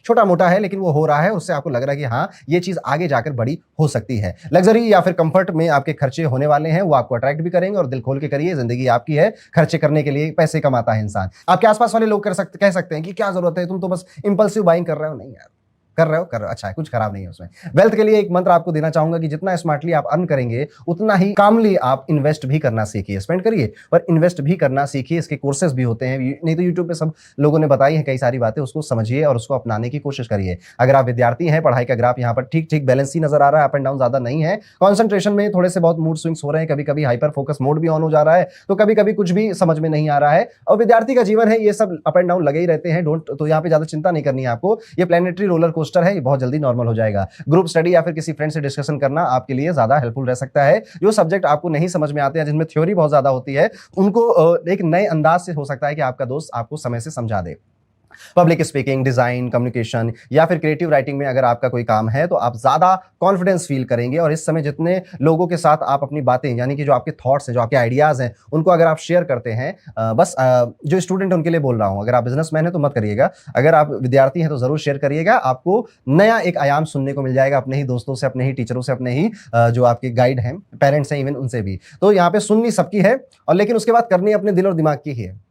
छोटा मोटा है लेकिन वो हो रहा है, उससे आपको लग रहा है कि हाँ ये चीज आगे जाकर बड़ी हो सकती है। लग्जरी या फिर कंफर्ट में आपके खर्चे होने वाले हैं, वो आपको अट्रैक्ट भी करेंगे, और दिल खोल के करिए, जिंदगी आपकी है, खर्चे करने के लिए पैसे कमाता है इंसान। आपके आसपास वाले लोग कह सकते हैं कि क्या जरूरत है, तुम तो बस इंपल्सिव बाइंग कर रहे हो। नहीं यार, कर रहे हो, अच्छा है, कुछ खराब नहीं है उसमें। वेल्थ के लिए एक मंत्र आपको देना चाहूंगा कि जितना स्मार्टली आप अर्न करेंगे उतना ही कामली आप इन्वेस्ट भी करना सीखिए। स्पेंड करिए पर इन्वेस्ट भी करना सीखिए। इसके कोर्सेज भी होते हैं, नहीं तो यूट्यूब पे सब लोगों ने बताई है कई सारी बातें, उसको समझिए और उसको अपनाने की कोशिश करिए। अगर आप विद्यार्थी हैं, पढ़ाई का ग्राफ यहाँ पर ठीक ठीक बैलेंस ही नजर आ रहा है, अप एंड डाउन ज्यादा नहीं है। कॉन्सेंट्रेशन में थोड़े से बहुत मूड स्विंग्स हो रहे हैं, कभी कभी हाइपर फोकस मोड भी ऑन हो जा रहा है, तो कभी कभी कुछ भी समझ में नहीं आ रहा है। और विद्यार्थी का जीवन है, ये सब अप एंड डाउन लगे ही रहते हैं, तो यहाँ पे ज्यादा चिंता नहीं करनी है आपको। ये प्लैनेटरी रोलर कोस्टर है, ये बहुत जल्दी नॉर्मल हो जाएगा। ग्रुप स्टडी या फिर किसी फ्रेंड से डिस्कशन करना आपके लिए ज्यादा हेल्पफुल रह सकता है। जो सब्जेक्ट आपको नहीं समझ में आते हैं, जिनमें थ्योरी बहुत ज्यादा होती है, उनको एक नए अंदाज से हो सकता है कि आपका दोस्त आपको समय से समझा दे। पब्लिक स्पीकिंग, डिजाइन, कम्युनिकेशन या फिर क्रिएटिव राइटिंग में अगर आपका कोई काम है तो आप ज्यादा कॉन्फिडेंस फील करेंगे। और इस समय जितने लोगों के साथ आप अपनी बातें, यानी कि जो आपके थॉट्स हैं, जो आपके आइडियाज हैं, उनको अगर आप शेयर करते हैं, जो स्टूडेंट उनके लिए बोल रहा हूं, अगर आप बिजनेसमैन हैं तो मत करिएगा, अगर आप विद्यार्थी हैं तो जरूर शेयर करिएगा। आपको नया एक आयाम सुनने को मिल जाएगा अपने ही दोस्तों से, अपने ही टीचरों से, अपने ही जो आपके गाइड हैं, पेरेंट्स हैं, इवन उनसे भी। तो यहाँ पे सुननी सबकी है, और लेकिन उसके बाद करनी अपने दिल और दिमाग की ही है।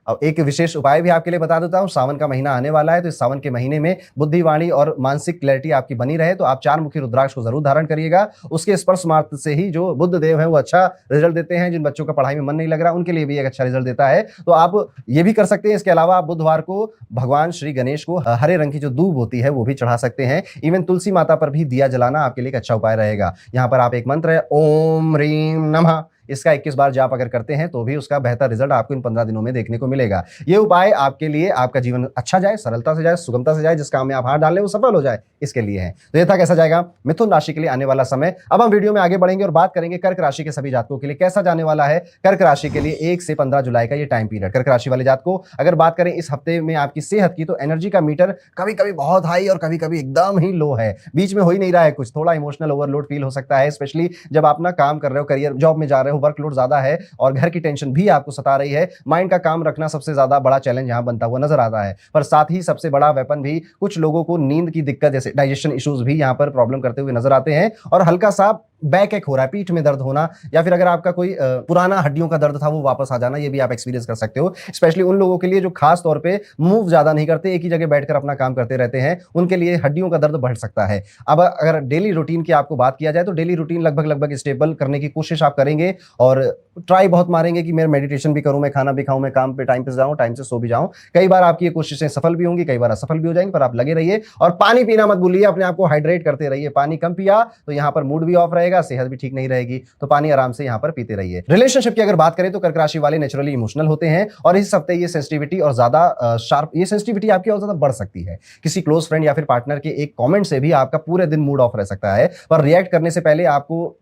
अब एक विशेष उपाय भी आपके लिए बता देता हूं। सावन का महीना आने वाला है, तो इस सावन के महीने में बुद्धि, वाणी और मानसिक क्लैरिटी आपकी बनी रहे तो आप 4 मुखी रुद्राक्ष को जरूर धारण करिएगा। उसके स्पर्श मात्र से ही जो बुद्ध देव है वो अच्छा रिजल्ट देते हैं। जिन बच्चों का पढ़ाई में मन नहीं लग रहा उनके लिए भी एक अच्छा रिजल्ट देता है। तो आप ये भी कर सकते हैं। इसके अलावा आप बुधवार को भगवान श्री गणेश को हरे रंग की जो दूब होती है वो भी चढ़ा सकते हैं। इवन तुलसी माता पर भी दिया जलाना आपके लिए एक अच्छा उपाय रहेगा। यहाँ पर आप एक मंत्र है ओम ह्रीम नमः, इसका 21 बार जाप अगर करते हैं तो भी उसका बेहतर रिजल्ट आपको इन 15 दिनों में देखने को मिलेगा। ये उपाय आपके लिए आपका जीवन अच्छा जाए, सरलता से जाए, सुगमता से जाए, जिस काम में आप हाथ डालें वो सफल हो जाए, इसके लिए है। तो ये था कैसा जाएगा मिथुन राशि के लिए आने वाला समय। अब हम वीडियो में आगे बढ़ेंगे और बात करेंगे कर्क राशि के सभी जातकों के लिए कैसा जाने वाला है। कर्क राशि के लिए 1 से 15 जुलाई का ये टाइम पीरियड। कर्क राशि वाले जातकों अगर बात करें इस हफ्ते में आपकी सेहत की, तो एनर्जी का मीटर कभी कभी बहुत हाई और कभी कभी एकदम ही लो है, बीच में हो ही नहीं रहा है कुछ। थोड़ा इमोशनल ओवरलोड फील हो सकता है, स्पेशली जब आप ना काम कर रहे हो, करियर जॉब में जा रहे हो, वो वर्कलोड ज्यादा है और घर की टेंशन भी आपको सता रही है, माइंड का काम रखना सबसे ज्यादा बड़ा चैलेंज यहाँ बनता हुआ नजर आता है। पर साथ ही सबसे बड़ा वेपन भी कुछ लोगों को नींद की दिक्कत जैसे डाइजेशन इश्यूज भी यहाँ पर प्रॉब्लम करते हुए नजर आते हैं, और हल्का सा बैक एक हो रहा है, पीठ में दर्द होना, या फिर अगर आपका कोई पुराना हड्डियों का दर्द था वो वापस आ जाना, ये भी आप एक्सपीरियंस कर सकते हो। स्पेशली उन लोगों के लिए जो खास तौर पे मूव ज्यादा नहीं करते, एक ही जगह बैठकर अपना काम करते रहते हैं, उनके लिए हड्डियों का दर्द बढ़ सकता है। अब अगर डेली रूटीन की आपको बात किया जाए तो डेली रूटीन लगभग स्टेबल करने की कोशिश आप करेंगे और ट्राई बहुत मारेंगे कि मैं मेडिटेशन भी करूं, मैं खाना भी खाऊं, मैं काम पे टाइम पे जाऊं, टाइम से सो भी जाऊं। कई बार आपकी ये कोशिशें सफल भी होंगी, कई बार असफल भी हो जाएंगी, पर आप लगे रहिए और पानी पीना मत भूलिए, अपने आप को हाइड्रेट करते रहिए। पानी कम पिया तो यहाँ पर मूड भी ऑफ रहेगा, सेहत भी ठीक नहीं रहेगी, तो पानी आराम से यहाँ पर पीते रहिए। रिलेशनशिप की अगर बात करें तो कर्क राशि वाले नेचुरली इमोशनल होते हैं और इस हफ्ते ये सेंसिटिविटी और ज्यादा शार्प, ये सेंसिटिविटी आपकी और ज्यादा बढ़ सकती है। किसी क्लोज फ्रेंड या फिर पार्टनर के एक कमेंट से भी आपका पूरे दिन मूड ऑफ रह सकता है, पर रिएक्ट करने से पहले आपको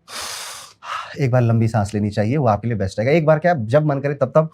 एक बार लंबी सांस लेनी चाहिए, वो आपके लिए बेस्ट रहेगा। एक बार क्या, जब मन करे तब तब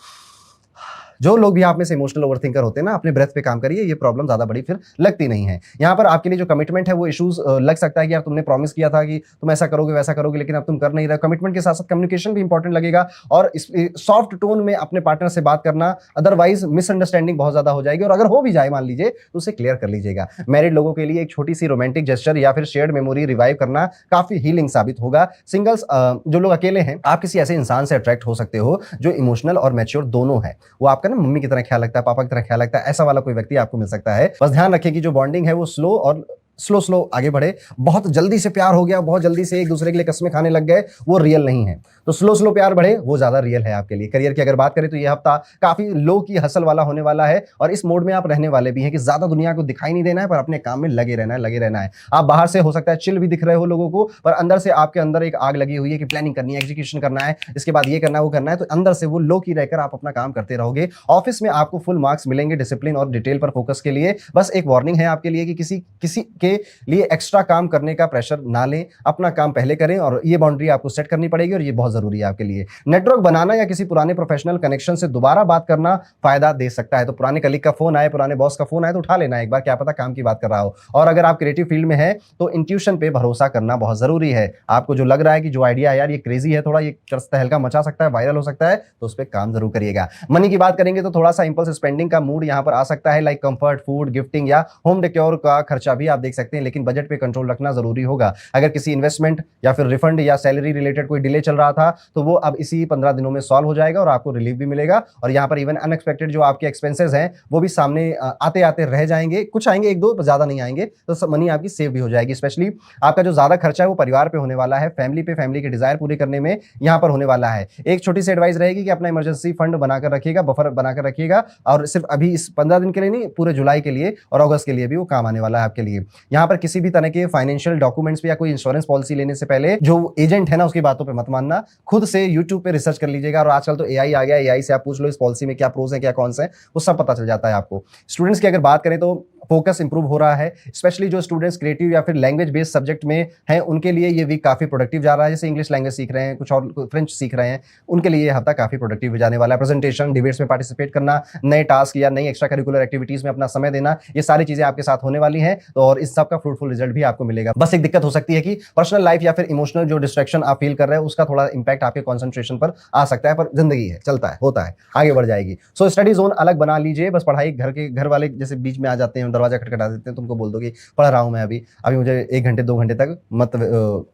जो लोग भी आप में से इमोशनल ओवरथिंकर होते हैं ना, अपने ब्रेथ पे काम करिए, ये प्रॉब्लम ज्यादा बड़ी फिर लगती नहीं है। यहाँ पर आपके लिए जो कमिटमेंट है वो इश्यूज लग सकता है कि यार तुमने प्रॉमिस किया था कि तुम ऐसा करोगे वैसा करोगे, लेकिन अब तुम कर नहीं रहे। कमिटमेंट के साथ साथ कम्युनिकेशन भी इंपॉर्टेंट लगेगा और सॉफ्ट टोन में अपने पार्टनर से बात करना, अदरवाइज मिसअंडरस्टैंडिंग बहुत ज्यादा हो जाएगी, और अगर हो भी जाए मान लीजिए तो उसे क्लियर कर लीजिएगा। मैरिड लोगों के लिए एक छोटी सी रोमांटिक जेस्चर या फिर शेयर्ड मेमोरी रिवाइव करना काफी हीलिंग साबित होगा। सिंगल्स जो लोग अकेले हैं, आप किसी ऐसे इंसान से अट्रैक्ट हो सकते हो जो इमोशनल और मैच्योर दोनों है। वो आपका ना मम्मी की तरह ख्याल, पापा की तरह ख्याल रखता है, ऐसा वाला कोई व्यक्ति आपको मिल सकता है। बस ध्यान रखिए कि जो बॉन्डिंग है वो स्लो आगे बढ़े। बहुत जल्दी से प्यार हो गया, बहुत जल्दी से एक दूसरे के लिए कस्में खाने लग गए, वो रियल नहीं है। तो स्लो प्यार बढ़े, वो ज्यादा रियल है आपके लिए। करियर की अगर बात करें तो ये हफ्ता काफी लो की हसल वाला होने वाला है और इस मोड में आप रहने वाले भी हैं कि ज्यादा दुनिया को दिखाई नहीं देना है, पर अपने काम में लगे रहना है। आप बाहर से हो सकता है चिल भी दिख रहे हो लोगों को, पर अंदर से आपके अंदर एक आग लगी हुई है कि प्लानिंग करनी है, एग्जीक्यूशन करना है, इसके बाद ये करना है वो करना है, तो अंदर से वो लो की रहकर आप अपना काम करते रहोगे। ऑफिस में आपको फुल मार्क्स मिलेंगे डिसिप्लिन और डिटेल पर फोकस के लिए। बस एक वार्निंग है आपके लिए कि किसी के लिए एक्स्ट्रा काम करने का प्रेशर ना लें, अपना काम पहले करें, और ये बाउंड्री आपको सेट करनी पड़ेगी और ये बहुत जरूरी है आपके लिए। नेटवर्क बनाना या किसी पुराने प्रोफेशनल कनेक्शन से दोबारा बात करना फायदा दे सकता है। तो पुराने कलीग का फोन आए, पुराने बॉस का फोन आए तो उठा लेना एक बार, क्या पता काम की बात कर रहा हो। और अगर आप क्रिएटिव फील्ड में है तो इंट्यूशन पे भरोसा करना बहुत जरूरी है। आपको जो लग रहा है कि जो आइडिया यार ये क्रेजी है, थोड़ा ये तहलका मचा सकता है, वायरल हो सकता है, तो उस पर काम जरूर करिएगा। मनी की बात करेंगे तो थोड़ा सा इंपल्स स्पेंडिंग का मूड यहां पर आ सकता है, लाइक कंफर्ट फूड, गिफ्टिंग या होम डेकोर का खर्चा भी आप देख सकते हैं, लेकिन बजट पे कंट्रोल रखना जरूरी होगा। अगर किसी इन्वेस्टमेंट या फिर रिफंड या सैलरी रिलेटेड कोई डिले चल रहा था तो वो अब इसी 15 दिनों में सॉल्व हो जाएगा और आपको रिलीफ भी मिलेगा। और यहाँ पर इवन अनएक्सपेक्टेड जो आपके एक्सपेंसेस हैं वो भी सामने आते आते रह जाएंगे, कुछ आएंगे एक दो, ज्यादा नहीं आएंगे, तो मनी आपकी सेव भी हो जाएगी। स्पेशली आपका जो ज्यादा खर्चा है वो परिवार पे होने वाला है, फैमिली पे, फैमिली के डिजायर पूरे करने में यहाँ पर होने वाला है। एक छोटी सी एडवाइस रहेगी कि अपना इमरजेंसी फंड बनाकर रखिएगा, बफर बनाकर रखिएगा, और सिर्फ अभी इस 15 दिन के लिए नहीं, पूरे जुलाई के लिए और अगस्त के लिए भी वो काम आने वाला है आपके लिए। यहाँ पर किसी भी तरह के फाइनेंशियल डॉक्यूमेंट्स पे या कोई इंश्योरेंस पॉलिसी लेने से पहले जो एजेंट है ना उसकी बातों पे मत मानना, खुद से यूट्यूब पे रिसर्च कर लीजिएगा। और आजकल तो एआई आ गया, एआई से आप पूछ लो इस पॉलिसी में क्या प्रोज है क्या कौन सा है, वो सब पता चल जाता है आपको। स्टूडेंट्स की अगर बात करें तो फोकस इंप्रूव हो रहा है, स्पेशली जो स्टूडेंट्स क्रिएटिव या फिर लैंग्वेज बेस्ड सब्जेक्ट में हैं उनके लिए ये वीक काफी प्रोडक्टिव जा रहा है। जैसे इंग्लिश लैंग्वेज सीख रहे हैं, कुछ और फ्रेंच सीख रहे हैं, उनके लिए ये हफ्ता काफी प्रोडक्टिव जाने वाला है। प्रेजेंटेशन, डिबेट्स में पार्टिसिपेट करना, नए टास्क या नई एक्स्ट्रा करिकुलर एक्टिविटीज में अपना समय देना, ये सारी चीजें आपके साथ होने वाली हैं, तो और इस सब का फ्रूटफुल रिजल्ट भी आपको मिलेगा। बस एक दिक्कत हो सकती है कि पर्सनल लाइफ या फिर इमोशनल जो डिस्ट्रैक्शन आप फील कर रहे हैं उसका थोड़ा इंपैक्ट आपके कंसंट्रेशन पर आ सकता है, पर जिंदगी है, चलता है, होता है, आगे बढ़ जाएगी। सो स्टडी जोन अलग बना लीजिए। बस पढ़ाई घर वाले जैसे बीच में आ जाते हैं, दरवाजा खटखटा देते हैं, तुमको बोल दो कि पढ़ रहा हूं मैं, अभी मुझे 1 घंटे 2 घंटे तक मत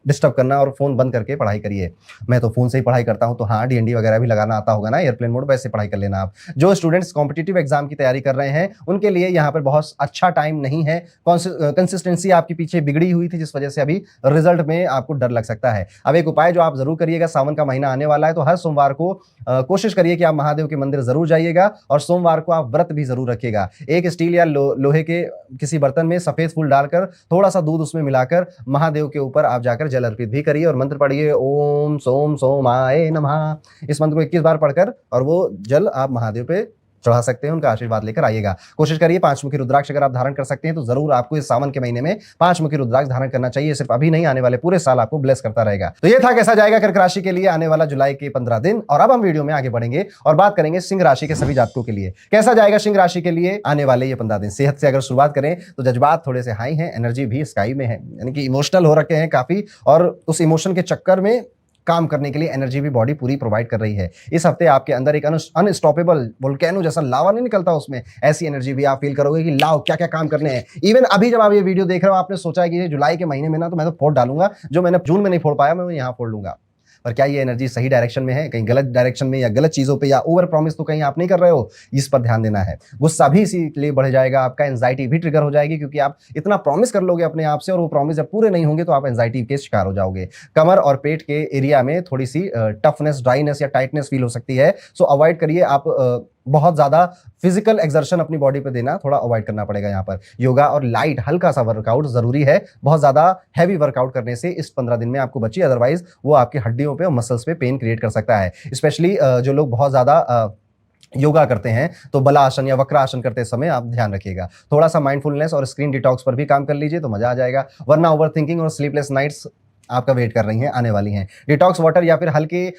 डिस्टर्ब करना और फोन बंद करके पढ़ाई करिए। मैं तो फोन से ही पढ़ाई करता हूं, तो हाँ डीएनडी वगैरह भी लगाना आता होगा ना, एयरप्लेन मोड, वैसे पढ़ाई कर लेना आप। जो स्टूडेंट्स कॉम्पिटिटिव एग्जाम की तैयारी कर रहे हैं उनके लिए यहाँ पर बहुत अच्छा टाइम नहीं है। कंसिस्टेंसी आपके पीछे बिगड़ी हुई थी जिस वजह से अभी रिजल्ट में आपको डर लग सकता है। अब एक उपाय जो आप जरूर करिएगा, सावन का महीना आने वाला है तो हर सोमवार को कोशिश करिए कि आप महादेव के मंदिर जरूर जाइएगा और सोमवार को आप व्रत भी जरूर रखिएगा। एक स्टील या लोहे के किसी बर्तन में सफेद फूल डालकर थोड़ा सा दूध उसमें मिलाकर महादेव के ऊपर आप जाकर जल अर्पित भी करिए और मंत्र पढ़िए, ओम सोम सोमाय नमः। इस मंत्र को 21 बार पढ़कर और वो जल आप महादेव पे चढ़ा सकते हैं, उनका आशीर्वाद लेकर आइएगा। कोशिश करिए 5 मुखी रुद्राक्ष अगर आप धारण कर सकते हैं तो जरूर आपको इस सावन के महीने में 5 मुखी रुद्राक्ष धारण करना चाहिए। सिर्फ अभी नहीं, आने वाले पूरे साल आपको ब्लेस करता रहेगा। तो ये था कैसा जाएगा कर्क राशि के लिए आने वाला जुलाई के 15 दिन। और अब हम वीडियो में आगे बढ़ेंगे और बात करेंगे सिंह राशि के सभी जातकों के लिए कैसा जाएगा सिंह राशि के लिए आने वाले ये 15 दिन। सेहत से अगर शुरुआत करें तो जज्बात थोड़े से हाई हैं, एनर्जी भी स्काई में है, यानी कि इमोशनल हो रखे हैं काफी, और उस इमोशन के चक्कर में काम करने के लिए एनर्जी भी बॉडी पूरी प्रोवाइड कर रही है। इस हफ्ते आपके अंदर एक अनस्टॉपेबल वोल्केनो जैसा लावा नहीं निकलता, उसमें ऐसी एनर्जी भी आप फील करोगे कि लाओ क्या क्या काम करने हैं। इवन अभी जब आप ये वीडियो देख रहे हो, आपने सोचा है कि ये जुलाई के महीने में ना तो मैं तो फोड़ डालूंगा, जो मैंने जून में नहीं फोड़ पाया मैं वो यहाँ फोड़ लूंगा। पर क्या ये एनर्जी सही डायरेक्शन में है, कहीं गलत डायरेक्शन में या गलत चीजों पे या ओवर प्रॉमिस तो कहीं आप नहीं कर रहे हो, इस पर ध्यान देना है। गुस्सा भी इसीलिए बढ़ जाएगा आपका, एंजाइटी भी ट्रिगर हो जाएगी, क्योंकि आप इतना प्रॉमिस कर लोगे अपने आप से और वो प्रॉमिस जब पूरे नहीं होंगे तो आप एंजाइटी के शिकार हो जाओगे। कमर और पेट के एरिया में थोड़ी सी टफनेस, ड्राइनेस या टाइटनेस फील हो सकती है, सो अवॉइड करिए। आप बहुत ज्यादा फिजिकल एक्सर्शन अपनी बॉडी पे देना थोड़ा अवॉइड करना पड़ेगा। यहाँ पर योगा और लाइट हल्का सा वर्कआउट जरूरी है। बहुत ज्यादा हैवी वर्कआउट करने से इस 15 दिन में आपको बचिए, अदरवाइज वो आपकी हड्डियों पे और मसल्स पे पेन क्रिएट कर सकता है। स्पेशली जो लोग बहुत ज्यादा योगा करते हैं तो बलासन या वक्रासन करते समय आप ध्यान रखिएगा। थोड़ा सा माइंडफुलनेस और स्क्रीन डिटॉक्स पर भी काम कर लीजिए तो मजा आ जाएगा, वरना ओवर थिंकिंग और स्लीपलेस नाइट्स आपका वेट कर रही हैं, आने वाली हैं। डिटॉक्स वाटर या फिर हल्के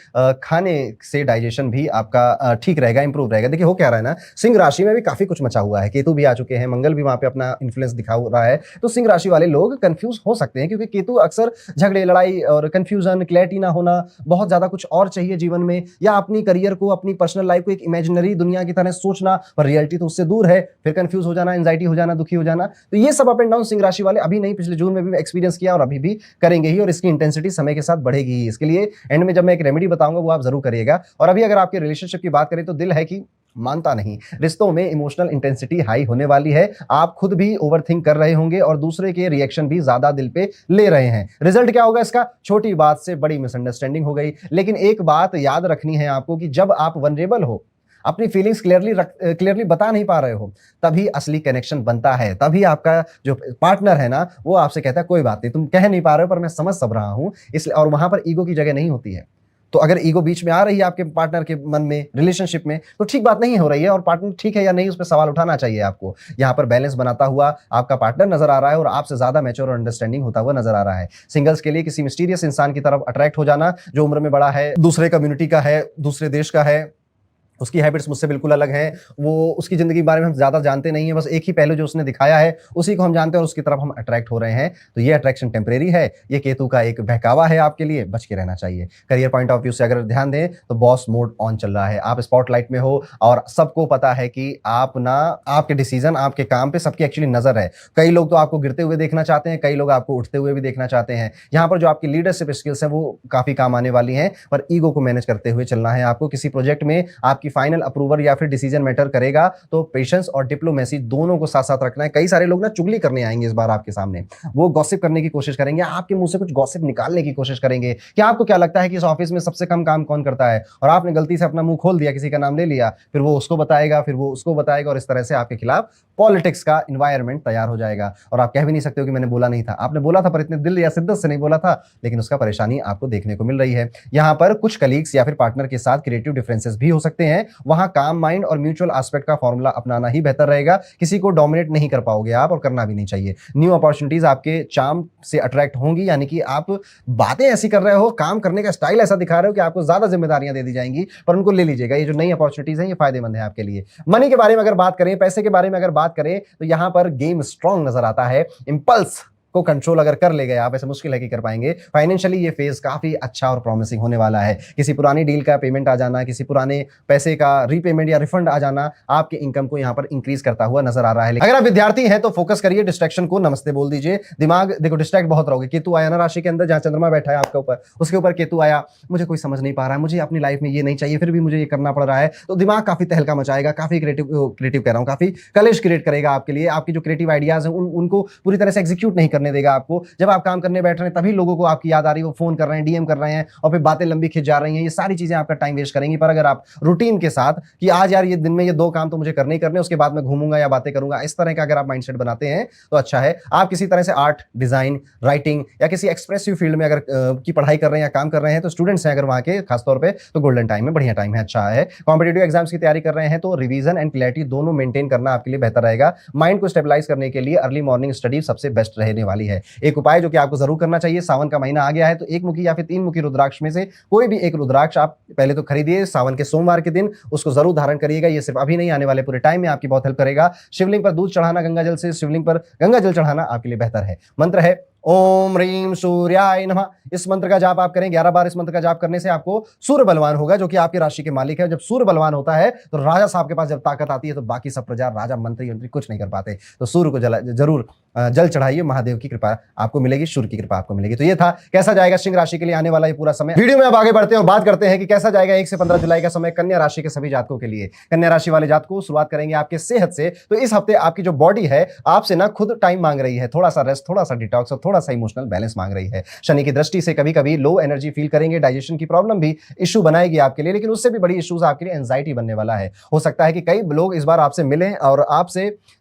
खाने से डाइजेशन भी आपका ठीक रहेगा, इंप्रूव रहेगा। देखिए हो क्या रहा है ना, सिंह राशि में भी काफी कुछ मचा हुआ है, केतु भी आ चुके हैं, मंगल भी वहां पे अपना इन्फ्लुएंस दिखा रहा है, तो सिंह राशि वाले लोग कंफ्यूज हो सकते हैं, क्योंकि केतु अक्सर झगड़े, लड़ाई और कंफ्यूजन, क्लैरिटी ना होना, बहुत ज्यादा कुछ और चाहिए जीवन में, या अपनी करियर को, अपनी पर्सनल लाइफ को एक इमेजिनरी दुनिया की तरह सोचना, पर रियलिटी तो उससे दूर है, फिर कंफ्यूज हो जाना, एंजाइटी हो जाना, दुखी हो जाना। तो ये सब अप एंड डाउन सिंह राशि वाले अभी नहीं, पिछले जून में भी एक्सपीरियंस किया और अभी भी करेंगे ही, और इसकी इंटेंसिटी समय के साथ बढ़ेगी ही। इसके लिए एंड में जब मैं एक रेमेडी बताऊंगा वो आप जरूर करिएगा। और अभी अगर आपके रिलेशनशिप की बात करें तो दिल है कि मानता नहीं, रिश्तों में इमोशनल इंटेंसिटी हाई होने वाली है। आप खुद भी ओवरथिंक कर रहे होंगे और दूसरे के रिएक्शन भी ज्यादा दिल पे ले रहे हैं। रिजल्ट क्या होगा इसका, छोटी बात से बड़ी मिसअंडरस्टैंडिंग हो गई। लेकिन एक बात याद रखनी है आपको कि जब आप वनरेबल हो, अपनी फीलिंग्स क्लियरली बता नहीं पा रहे हो, तभी असली कनेक्शन बनता है। तभी आपका जो पार्टनर है ना वो आपसे कहता है कोई बात नहीं, तुम कह नहीं पा रहे हो पर मैं समझ सब रहा हूं, इसलिए। और वहां पर ईगो की जगह नहीं होती है। तो अगर ईगो बीच में आ रही है आपके पार्टनर के मन में, रिलेशनशिप में, तो ठीक बात नहीं हो रही है और पार्टनर ठीक है या नहीं उस पर सवाल उठाना चाहिए आपको। यहाँ पर बैलेंस बनाता हुआ आपका पार्टनर नजर आ रहा है और आपसे ज्यादा मैच्योर और अंडरस्टैंडिंग होता हुआ नजर आ रहा है। सिंगल्स के लिए किसी मिस्टीरियस इंसान की तरफ अट्रैक्ट हो जाना, जो उम्र में बड़ा है, दूसरे कम्युनिटी का है, दूसरे देश का है, उसकी हैबिट्स मुझसे बिल्कुल अलग हैं, वो उसकी ज़िंदगी के बारे में हम ज़्यादा जानते नहीं है, बस एक ही पहलू जो उसने दिखाया है उसी को हम जानते हैं और उसकी तरफ हम अट्रैक्ट हो रहे हैं। तो ये अट्रैक्शन टेम्परेरी है, ये केतु का एक बहकावा है, आपके लिए बच के रहना चाहिए। करियर पॉइंट ऑफ व्यू से अगर ध्यान दें तो बॉस मोड ऑन चल रहा है, आप स्पॉटलाइट में हो और सबको पता है कि आप ना, आपके डिसीजन, आपके काम पे सबकी एक्चुअली नजर है। कई लोग तो आपको गिरते हुए देखना चाहते हैं, कई लोग आपको उठते हुए भी देखना चाहते हैं। यहाँ पर जो आपकी लीडरशिप स्किल्स है वो काफी काम आने वाली हैं, पर ईगो को मैनेज करते हुए चलना है आपको। किसी प्रोजेक्ट में आपकी फाइनल अप्रूवल या फिर डिसीजन मैटर करेगा तो पेशेंस और डिप्लोमेसी दोनों को साथ साथ रखना है। कई सारे लोग ना चुगली करने आएंगे इस बार आपके सामने, वो गॉसिप करने की कोशिश करेंगे, आपके मुंह से कुछ गॉसिप निकालने की कोशिश करेंगे कि आपको क्या लगता है कि इस ऑफिस में सबसे कम काम कौन करता है, और आपने गलती से अपना मुंह खोल दिया, किसी का नाम ले लिया, फिर वो उसको बताएगा, फिर वो उसको बताएगा, और इस तरह से आपके खिलाफ पॉलिटिक्स का इन्वायरमेंट तैयार हो जाएगा। और आप कह भी नहीं सकते हो कि मैंने बोला नहीं था, आपने बोला था पर इतने दिल या शिद्दत से नहीं बोला था, लेकिन उसका परेशानी आपको देखने को मिल रही है। यहाँ पर कुछ कलीग्स या फिर पार्टनर के साथ क्रिएटिव डिफरेंसेस भी हो सकते हैं, वहां काम माइंड और म्यूचुअल एस्पेक्ट का फॉर्मूला अपनाना ही बेहतर रहेगा। किसी को डोमिनेट नहीं कर पाओगे आप, और करना भी नहीं चाहिए। न्यू अपॉर्चुनिटीज आपके चार्म से अट्रैक्ट होंगी, यानी कि आप बातें ऐसी कर रहे हो, काम करने का स्टाइल ऐसा दिखा रहे हो कि आपको ज्यादा जिम्मेदारियां दे दी जाएंगी, पर उनको ले लीजिएगा। ये जो नई अपॉर्चुनिटीज हैं ये फायदेमंद है आपके लिए। मनी के बारे में अगर बात करें, पैसे के बारे में अगर बात करें, तो यहां पर गेम स्ट्रांग नजर आता है। इंपल्स को कंट्रोल अगर कर ले गए आप, ऐसे मुश्किल है कि कर पाएंगे। फाइनेंशियली ये फेज काफी अच्छा और प्रॉमिसिंग होने वाला है। किसी पुरानी डील का पेमेंट आ जाना, किसी पुराने पैसे का रीपेमेंट या रिफंड आ जाना आपके इनकम को यहाँ पर इंक्रीज करता हुआ नजर आ रहा है। अगर आप विद्यार्थी हैं तो फोकस करिए, डिस्ट्रैक्शन को नमस्ते बोल दीजिए। दिमाग देखो डिस्ट्रैक्ट बहुत रहोगे। केतु आया ना राशि के अंदर, जहां चंद्रमा बैठा है आपके ऊपर, उसके ऊपर केतु आया, मुझे कोई समझ नहीं पा रहा है, मुझे अपनी लाइफ में ये नहीं चाहिए, फिर भी मुझे ये करना पड़ रहा है, तो दिमाग काफी तहलका मचाएगा, काफी क्रिएटिव कह रहा हूँ, काफी कलेश क्रिएट करेगा आपके लिए। आपकी जो क्रिएटिव आइडियाज हैं उनको पूरी तरह से एग्जीक्यूट नहीं करने देगा आपको। जब आप काम करने बैठ रहे हैं तभी लोगों को आपकी याद आ रही है, वो फोन कर रहे हैं, डीएम कर रहे हैं, और फिर बातें लंबी खिंच जा रही हैं। ये सारी चीजें आपका टाइम वेस्ट करेंगी। पर अगर आप रूटीन के साथ कि आज यार ये दिन में ये 2 काम तो मुझे करने ही करने, उसके बाद मैं घूमूंगा या बातें करूंगा, इस तरह का अगर आप माइंडसेट बनाते हैं तो अच्छा है। आप किसी तरह से आर्ट, डिजाइन, राइटिंग या किसी एक्सप्रेसिव फील्ड में अगर की पढ़ाई कर रहे हैं या काम कर रहे हैं, तो स्टूडेंट्स हैं अगर वहां के खासतौर पर, तो गोल्डन टाइम है, बढ़िया टाइम है, अच्छा है। कॉम्पिटेटिव एग्जाम्स की तैयारी कर रहे हैं तो रिवीजन एंड क्लैरिटी दोनों मेंटेन करना आपके लिए बेहतर रहेगा। माइंड को स्टेबलाइज करने के लिए अर्ली मॉर्निंग स्टडी सबसे बेस्ट रहने वाली है। एक उपाय जो कि आपको जरूर करना चाहिए, सावन का महीना आ गया है तो एक मुखी या फिर 3 मुखी रुद्राक्ष में से कोई भी एक रुद्राक्ष आप पहले तो खरीदिए सावन के सोमवार के दिन, उसको जरूर धारण करिएगा। ये सिर्फ अभी नहीं, आने वाले पूरे टाइम में आपकी बहुत हेल्प करेगा। शिवलिंग पर दूध चढ़ाना, गंगा जल से शिवलिंग पर गंगा जल चढ़ाना आपके लिए बेहतर है। मंत्र है ओम ह्रीम सूर्याय नमः। इस मंत्र का जाप आप करें 11 बार। इस मंत्र का जाप करने से आपको सूर्य बलवान होगा, जो कि आपकी राशि के मालिक है। जब सूर्य बलवान होता है तो राजा साहब के पास जब ताकत आती है तो बाकी सब प्रजा, राजा, मंत्री मंत्री कुछ नहीं कर पाते। तो सूर्य को जरूर जल चढ़ाइए, महादेव की कृपा आपको मिलेगी, सूर्य की कृपा आपको मिलेगी। तो ये था कैसा जाएगा सिंह राशि के लिए आने वाला ये पूरा समय। वीडियो में अब आगे बढ़ते हैं और बात करते हैं कि कैसा जाएगा 1 से 15 जुलाई का समय कन्या राशि के सभी जातकों के लिए। कन्या राशि वाले जातकों, शुरुआत करेंगे आपके सेहत से। तो इस हफ्ते आपकी जो बॉडी है आपसे ना खुद टाइम मांग रही है, थोड़ा सा रेस्ट, थोड़ा सा डिटॉक्स और थोड़ा सा इमोशनल बैलेंस मांग रही है। शनि की दृष्टि से कभी कभी लो एनर्जी फील करेंगे, डाइजेशन की प्रॉब्लम भी इशू बनाएगी आपके लिए, लेकिन उससे भी बड़ी इश्यूज आपके लिए एंजाइटी बनने वाला है। हो सकता है कि कई लोग इस बार आपसे मिलें और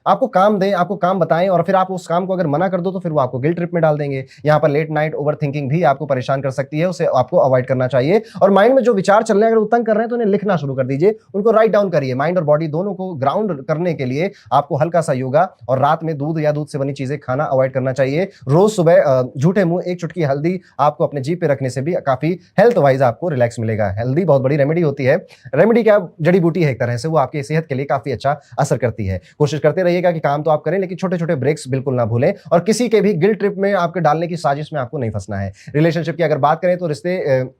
आपको काम दें, आपको काम बताएं, और फिर आप उस काम को अगर मना कर दो तो फिर वो आपको गिल्ट ट्रिप में डाल देंगे। यहाँ पर लेट नाइट ओवर थिंकिंग भी आपको परेशान कर सकती है, उसे आपको अवॉइड करना चाहिए। और माइंड में जो विचार चल रहे हैं अगर वो तंग कर रहे हैं तो उन्हें लिखना शुरू कर दीजिए, उनको राइट डाउन करिए। माइंड और बॉडी दोनों को ग्राउंड करने के लिए आपको हल्का सा योगा और रात में दूध या दूध से बनी चीजें खाना अवॉइड करना चाहिए। रोज सुबह झूठे मुंह 1 चुटकी हल्दी आपको अपने जीभ पे रखने से भी काफी हेल्थ वाइज आपको रिलैक्स मिलेगा। हल्दी बहुत बड़ी रेमेडी होती है। रेमेडी क्या, जड़ी बूटी है एक तरह से, वो आपकी सेहत के लिए काफी अच्छा असर करती है। कोशिश करते रहिएगा कि काम तो आप करें लेकिन छोटे छोटे ब्रेक्स बिल्कुल ना भूलें, और किसी के भी गिल्ट ट्रिप में आपके डालने की साजिश में आपको नहीं फंसना है। रिलेशनशिप की अगर बात करें तो रिश्ते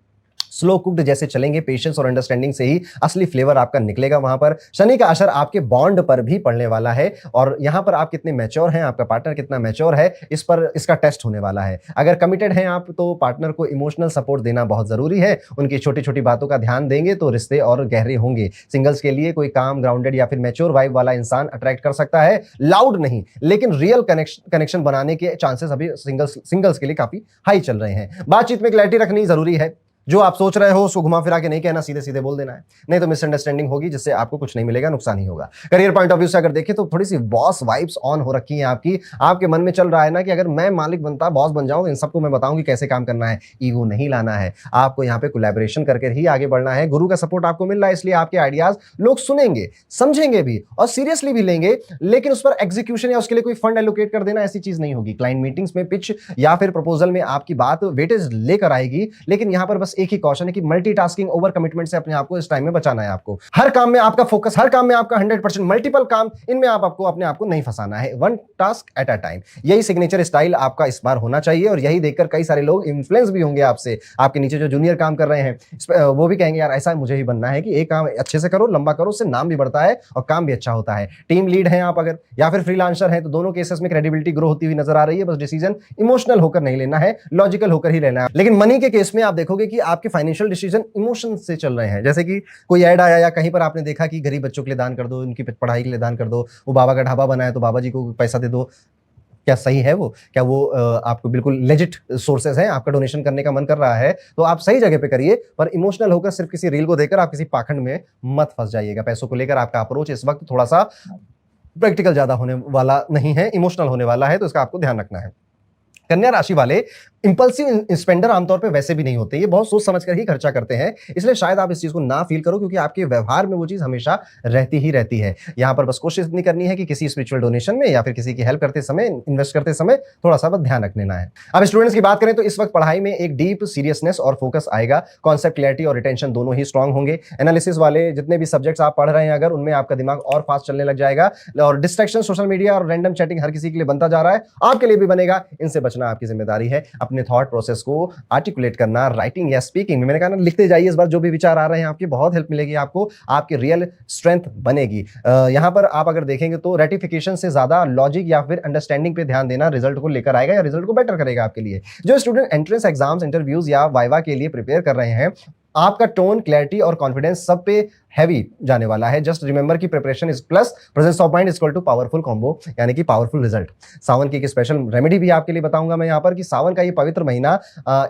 स्लो कुक्ड जैसे चलेंगे, पेशेंस और अंडरस्टैंडिंग से ही असली फ्लेवर आपका निकलेगा। वहां पर शनि का असर आपके बॉन्ड पर भी पड़ने वाला है, और यहां पर आप कितने मैच्योर हैं, आपका पार्टनर कितना मैच्योर है, इस पर इसका टेस्ट होने वाला है। अगर कमिटेड हैं आप तो पार्टनर को इमोशनल सपोर्ट देना बहुत जरूरी है। उनकी छोटी छोटी बातों का ध्यान देंगे तो रिश्ते और गहरे होंगे। सिंगल्स के लिए कोई काम, ग्राउंडेड या फिर मैच्योर वाइब वाला इंसान अट्रैक्ट कर सकता है। लाउड नहीं लेकिन रियल कनेक्शन बनाने के चांसेस अभी सिंगल्स के लिए काफी हाई चल रहे हैं। बातचीत में क्लैरिटी रखनी जरूरी है। जो आप सोच रहे हो उसको घुमा फिरा के नहीं कहना, सीधे सीधे बोल देना है, नहीं तो मिसअंडरस्टैंडिंग होगी जिससे आपको कुछ नहीं मिलेगा, नुकसान ही होगा। करियर पॉइंट ऑफ व्यू से अगर देखें तो थोड़ी सी बॉस वाइब्स ऑन हो रखी हैं आपकी। आपके मन में चल रहा है ना कि अगर मैं मालिक बनता, बॉस बन जाऊं, इन सबको मैं बताऊं कि कैसे काम करना है। ईगो नहीं लाना है, आपको यहाँ पे कोलैबोरेशन करके ही आगे बढ़ना है। गुरु का सपोर्ट आपको मिल रहा है, इसलिए आपके आइडियाज लोग सुनेंगे, समझेंगे भी और सीरियसली भी लेंगे, लेकिन उस पर एग्जीक्यूशन या उसके लिए कोई फंड एलोकेट कर देना ऐसी चीज नहीं होगी। क्लाइंट मीटिंग्स में, पिच या फिर प्रपोजल में आपकी बात वेटेज लेकर आएगी, लेकिन यहां पर बस एक ही कॉशन है कि मल्टीटास्किंग, ओवर कमिटमेंट से अपने आप को इस टाइम में बचाना है। आपको हर काम में आपका फोकस, हर काम में आपका 100%, मल्टीपल काम, इनमें आपको अपने आप को नहीं फंसाना है। One task at a time, यही सिग्नेचर स्टाइल आपका इस बार होना चाहिए। और यही देखकर कई सारे लोग इन्फ्लुएंस भी होंगे आपसे। आपके नीचे जो जूनियर काम कर रहे हैं वो भी कहेंगे यार ऐसा मुझे ही बनना है कि एक काम अच्छे से करो, लंबा करो, उससे नाम भी बढ़ता है और काम भी अच्छा होता है। टीम लीड हैं आप अगर, या फिर फ्रीलांसर हैं, तो दोनों केसेस में क्रेडिबिलिटी ग्रो होती हुई नजर आ रही है। बस डिसीजन इमोशनल होकर नहीं लेना है, लॉजिकल होकर ही लेना है। लेकिन मनी के केस में आप देखोगे कि आपके फाइनेंशियल डिसीजन इमोशन से चल रहे हैं। जैसे कि कोई ऐड आया या कहीं पर आपने देखा कि गरीब बच्चों के लिए दान कर दो, उनकी पढ़ाई के लिए दान कर दो, वो बाबा का ढाबा बनाया तो बाबा जी को पैसा दे दो। क्या सही है वो? क्या वो आपको बिल्कुल लेजिट सोर्सेज हैं? आपका डोनेशन करने का मन कर रहा है तो आप सही जगह पे करिए, पर इमोशनल होकर सिर्फ किसी रील को देखकर आप किसी पाखंड में मत फंस जाइएगा। पैसों को लेकर आपका अप्रोच इस वक्त थोड़ा सा प्रैक्टिकल ज्यादा होने वाला नहीं है, इमोशनल होने वाला है, तो इसका आपको ध्यान रखना है। कन्या राशि वाले इंपल्सिव स्पेंडर आमतौर पे वैसे भी नहीं होते, ये बहुत सोच समझ कर ही खर्चा करते हैं, इसलिए शायद आप इस चीज को ना फील करो, क्योंकि आपके व्यवहार में वो चीज हमेशा रहती ही रहती है। यहां पर बस कोशिश इतनी करनी है कि किसी स्पिरिचुअल डोनेशन में या फिर किसी की हेल्प करते समय, इन्वेस्ट करते समय थोड़ा सा बस ध्यान रख लेना है। अब स्टूडेंट्स की बात करें तो इस वक्त पढ़ाई में एक डीप सीरियसनेस और फोकस आएगा। कॉन्सेप्ट क्लैरिटी और रिटेंशन दोनों ही स्ट्रांग होंगे। एनालिसिस वाले जितने भी सब्जेक्ट्स आप पढ़ रहे हैं अगर, उनमें आपका दिमाग और फास्ट चलने लग जाएगा। और डिस्ट्रैक्शन, सोशल मीडिया और रैंडम चैटिंग हर किसी के लिए बनता जा रहा है, आपके लिए भी बनेगा। इनसे बचना आपकी जिम्मेदारी है। अपने थॉट प्रोसेस को आर्टिकुलेट करना, राइटिंग या स्पीकिंग में, मैंने कहा ना, लिखते जाइए। इस बार जो भी विचार आ रहे हैं आपकी बहुत हेल्प मिलेगी आपको, आपकी रियल स्ट्रेंथ बनेगी। यहां पर आप अगर देखेंगे तो रेटिफिकेशन से ज्यादा लॉजिक या फिर अंडरस्टैंडिंग पे ध्यान देना रिजल्ट को लेकर आएगा या रिजल्ट को बेटर करेगा आपके लिए। जो स्टूडेंट एंट्रेंस एग्जाम्स, इंटरव्यूज या वाइवा के लिए प्रिपेयर कर रहे हैं, आपका टोन, क्लैरिटी और कॉन्फिडेंस सब पे हैवी जाने वाला है। जस्ट रिमेंबर की preparation is plus presence of mind equal to powerful combo, यानी कि पावरफुल रिजल्ट। सावन की एक स्पेशल रेमेडी भी आपके लिए बताऊंगा मैं यहाँ पर कि सावन का ये पवित्र महीना,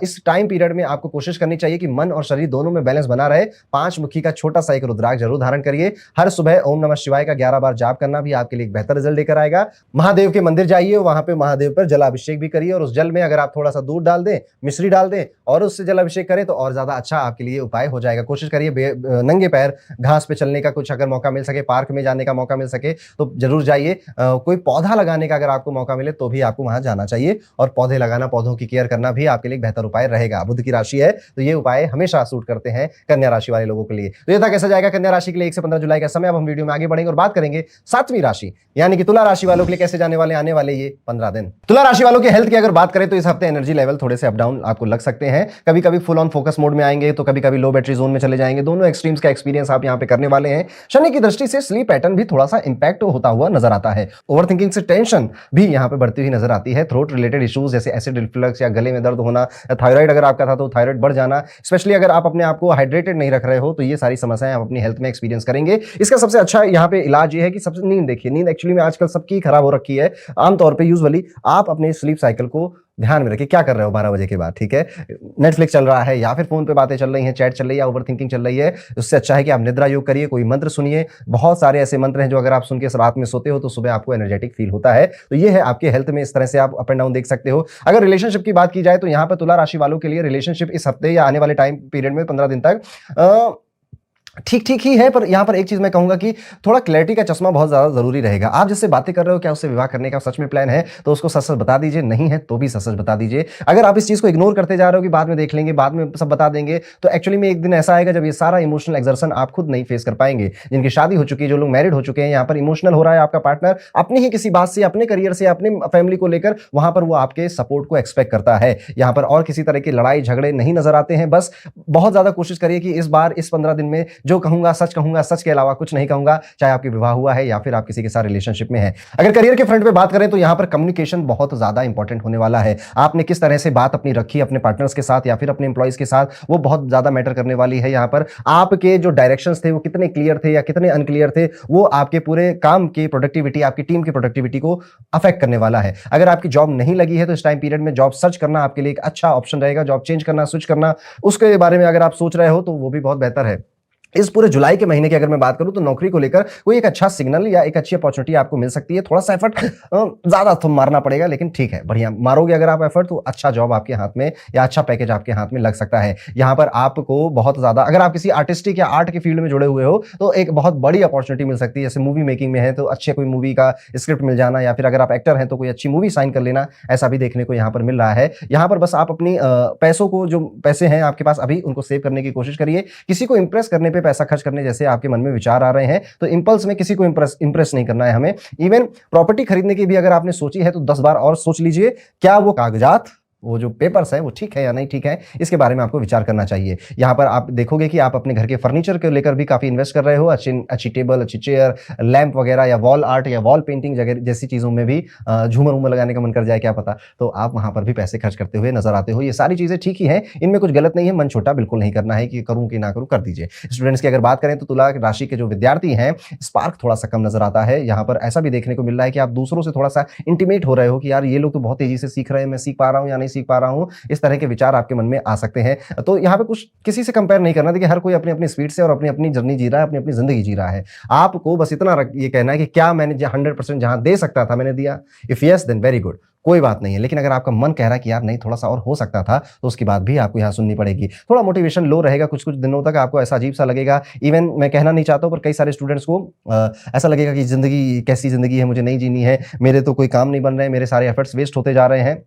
इस टाइम पीरियड में आपको कोशिश करनी चाहिए कि मन और शरीर दोनों में बैलेंस बना रहे। 5 मुखी का छोटा सा एक रुद्राक्ष जरूर धारण करिए। हर सुबह ओम नमः शिवाय का 11 बार जाप करना भी आपके लिए एक बेहतर रिजल्ट लेकर आएगा। महादेव के मंदिर जाइए, वहां पे महादेव पर जलाभिषेक भी करिए, और उस जल में अगर आप थोड़ा सा दूध डाल दें, मिश्री डाल दें और उससे जलाभिषेक करें तो और ज्यादा अच्छा आपके लिए ये उपाय हो जाएगा। कोशिश करिए नंगे पैर घास पे चलने का, कुछ अगर मौका मिल सके, पार्क में जाने का मौका मिल सके तो जरूर जाइए। कोई पौधा लगाने का अगर आपको मौका मिले तो भी आपको वहां जाना चाहिए, और पौधे लगाना, पौधों की केयर करना भी आपके लिए बेहतर उपाय रहेगा। बुध की राशि है तो ये उपाय हमेशा सूट करते हैं कन्या राशि वाले लोगों के लिए। तो ये था कैसा जाएगा कन्या राशि के लिए 1 से 15 जुलाई का समय। अब हम वीडियो में आगे बढ़ेंगे और बात करेंगे 7वीं राशि यानी कि तुला राशि वालों के लिए कैसे जाने वाले आने वाले ये 15 दिन। तुला राशि वालों की हेल्थ की अगर बात करें तो इस हफ्ते एनर्जी लेवल थोड़े से अप डाउन आपको लग सकते हैं। कभी कभी फुल ऑन फोकस मोड में आएंगे तो कभी कभी लो बैटरी जोन में चले जाएंगे। दोनों एक्सट्रीम्स का एक्सपीरियंस आप यहां पे करने वाले हैं। शनि की दृष्टि से स्लीप पैटर्न भी थोड़ा सा इंपैक्ट होता हुआ नजर आता है। ओवरथिंकिंग से टेंशन भी यहां पे बढ़ती हुई नजर आती है। थ्रोट रिलेटेड इश्यूज जैसे एसिड रिफ्लक्स या गले में दर्द होना, थायराइड अगर आपका था तो थायराइड बढ़ जाना, स्पेशली अगर आप अपने आप को हाइड्रेटेड नहीं रख रहे हो तो ये सारी समस्याएं आप अपनी हेल्थ में एक्सपीरियंस करेंगे। इसका सबसे अच्छा यहाँ पे इलाज ये है कि सबसे नींद देखिए। नींद एक्चुअली में आजकल सबकी खराब हो रखी है। आमतौर पे यूजुअली आप अपने स्लीप साइकिल को ध्यान में रखिए, क्या कर रहे हो 12 बजे के बाद, ठीक है, नेटफ्लिक्स चल रहा है या फिर फोन पे बातें चल रही हैं, चैट चल रही है या ओवरथिंकिंग चल रही है, उससे अच्छा है कि आप निद्रा योग करिए, कोई मंत्र सुनिए। बहुत सारे ऐसे मंत्र हैं जो अगर आप सुन के रात में सोते हो तो सुबह आपको एनर्जेटिक फील होता है। तो ये है आपके हेल्थ में, इस तरह से आप अप एंड डाउन देख सकते हो। अगर रिलेशनशिप की बात की जाए तो यहाँ पर तुला राशि वालों के लिए रिलेशनशिप इस हफ्ते या आने वाले टाइम पीरियड में 15 दिन तक ठीक ठीक ही है, पर यहां पर एक चीज मैं कहूंगा कि थोड़ा क्लैरिटी का चश्मा बहुत ज्यादा जरूरी रहेगा। आप जिससे बातें कर रहे हो क्या उससे विवाह करने का सच में प्लान है तो उसको सच सच बता दीजिए, नहीं है तो भी सच सच बता दीजिए। अगर आप इस चीज को इग्नोर करते जा रहे हो कि बाद में देख लेंगे, बाद में सब बता देंगे, तो एक्चुअली में एक दिन ऐसा आएगा जब ये सारा इमोशनल एक्सर्शन आप खुद नहीं फेस कर पाएंगे। जिनकी शादी हो चुकी है, जो लोग मैरिड हो चुके हैं, यहाँ पर इमोशनल हो रहा है आपका पार्टनर अपनी ही किसी बात से, अपने करियर से, अपनी फैमिली को लेकर, वहां पर वो आपके सपोर्ट को एक्सपेक्ट करता है। यहाँ पर और किसी तरह की लड़ाई झगड़े नहीं नजर आते हैं। बस बहुत ज्यादा कोशिश करिए कि इस बार इस 15 दिन में जो कहूंगा सच कहूंगा, सच के अलावा कुछ नहीं कहूंगा, चाहे आपकी विवाह हुआ है या फिर आप किसी के साथ रिलेशनशिप में है। अगर करियर के फ्रंट पे बात करें तो यहां पर कम्युनिकेशन बहुत ज्यादा इंपॉर्टेंट होने वाला है। आपने किस तरह से बात अपनी रखी अपने पार्टनर्स के साथ या फिर अपने एम्प्लॉइज के साथ, वो बहुत ज्यादा मैटर करने वाली है। यहां पर आपके जो डायरेक्शंस थे वो कितने क्लियर थे या कितने अनक्लियर थे, वो आपके पूरे काम की प्रोडक्टिविटी, आपकी टीम की प्रोडक्टिविटी को अफेक्ट करने वाला है। अगर आपकी जॉब नहीं लगी है तो इस टाइम पीरियड में जॉब सर्च करना आपके लिए एक अच्छा ऑप्शन रहेगा। जॉब चेंज करना, स्विच करना, उसके बारे में अगर आप सोच रहे हो तो वो भी बहुत बेहतर है। इस पूरे जुलाई के महीने की अगर मैं बात करूं तो नौकरी को लेकर कोई एक अच्छा सिग्नल या एक अच्छी अपॉर्चुनिटी आपको मिल सकती है। थोड़ा सा एफर्ट ज्यादा तो मारना पड़ेगा, लेकिन ठीक है, बढ़िया मारोगे अगर आप एफर्ट तो अच्छा जॉब आपके हाथ में या अच्छा पैकेज आपके हाथ में लग सकता है। यहां पर आपको बहुत ज्यादा, अगर आप किसी आर्टिस्टिक या आर्ट के फील्ड में जुड़े हुए हो तो एक बहुत बड़ी अपॉर्चुनिटी मिल सकती है। जैसे मूवी मेकिंग में है तो अच्छे कोई मूवी का स्क्रिप्ट मिल जाना, या फिर अगर आप एक्टर हैं तो कोई अच्छी मूवी साइन कर लेना, ऐसा भी देखने को यहाँ पर मिल रहा है। यहाँ पर बस आप अपनी पैसों को, जो पैसे हैं आपके पास अभी, उनको सेव करने की कोशिश करिए। किसी को इंप्रेस करने पे पैसा खर्च करने जैसे आपके मन में विचार आ रहे हैं तो इंपल्स में किसी को इंप्रेस नहीं करना है हमें। इवन प्रॉपर्टी खरीदने की भी अगर आपने सोची है तो 10 बार और सोच लीजिए, क्या वो कागजात, वो जो पेपर्स है वो ठीक है या नहीं ठीक है, इसके बारे में आपको विचार करना चाहिए। यहां पर आप देखोगे कि आप अपने घर के फर्नीचर को लेकर भी काफी इन्वेस्ट कर रहे हो। अच्छी टेबल, अच्छी चेयर, लैंप वगैरह, या वॉल आर्ट या वॉल पेंटिंग जैसी चीजों में भी झूमर उमर लगाने का मन कर जाए, क्या पता, तो आप वहां पर भी पैसे खर्च करते हुए नजर आते हो। ये सारी चीजें ठीक ही हैं, इनमें कुछ गलत नहीं है। मन छोटा बिल्कुल नहीं करना है कि करूं कि ना करूं, कर दीजिए। स्टूडेंट्स की अगर बात करें तो तुला राशि के जो विद्यार्थी हैं, स्पार्क थोड़ा सा कम नजर आता है। यहाँ पर ऐसा भी देखने को मिल रहा है कि आप दूसरों से थोड़ा सा इंटीमेट हो रहे हो कि यार ये लोग तो बहुत तेजी से सीख रहे हैं, मैं सीख पा रहा हूं या नहीं सीख पा रहा हूं, इस तरह के विचार आपके मन में आ सकते हैं। तो यहाँ पे कुछ किसी से कंपेयर नहीं करना। देखिए, हर कोई अपनी अपनी स्पीड से और अपनी अपनी जर्नी जी रहा है, अपनी अपनी जिंदगी जी रहा है। आपको बस इतना ये कहना है कि क्या मैंने 100% जहां दे सकता था मैंने दिया। If yes then very good, कोई बात नहीं है। लेकिन अगर आपका मन कह रहा है कि यार नहीं, थोड़ा सा और हो सकता था, तो उसकी बात भी आपको यहाँ सुननी पड़ेगी। थोड़ा मोटिवेशन लो रहेगा, कुछ दिनों तक आपको ऐसा अजीब सा लगेगा। इवन मैं कहना नहीं चाहता हूं, पर कई सारे स्टूडेंट्स को ऐसा लगेगा कि जिंदगी कैसी जिंदगी है, मुझे नहीं जीनी है, मेरे तो कोई काम नहीं बन रहे हैं, मेरे सारे एफर्ट्स वेस्ट होते जा रहे हैं।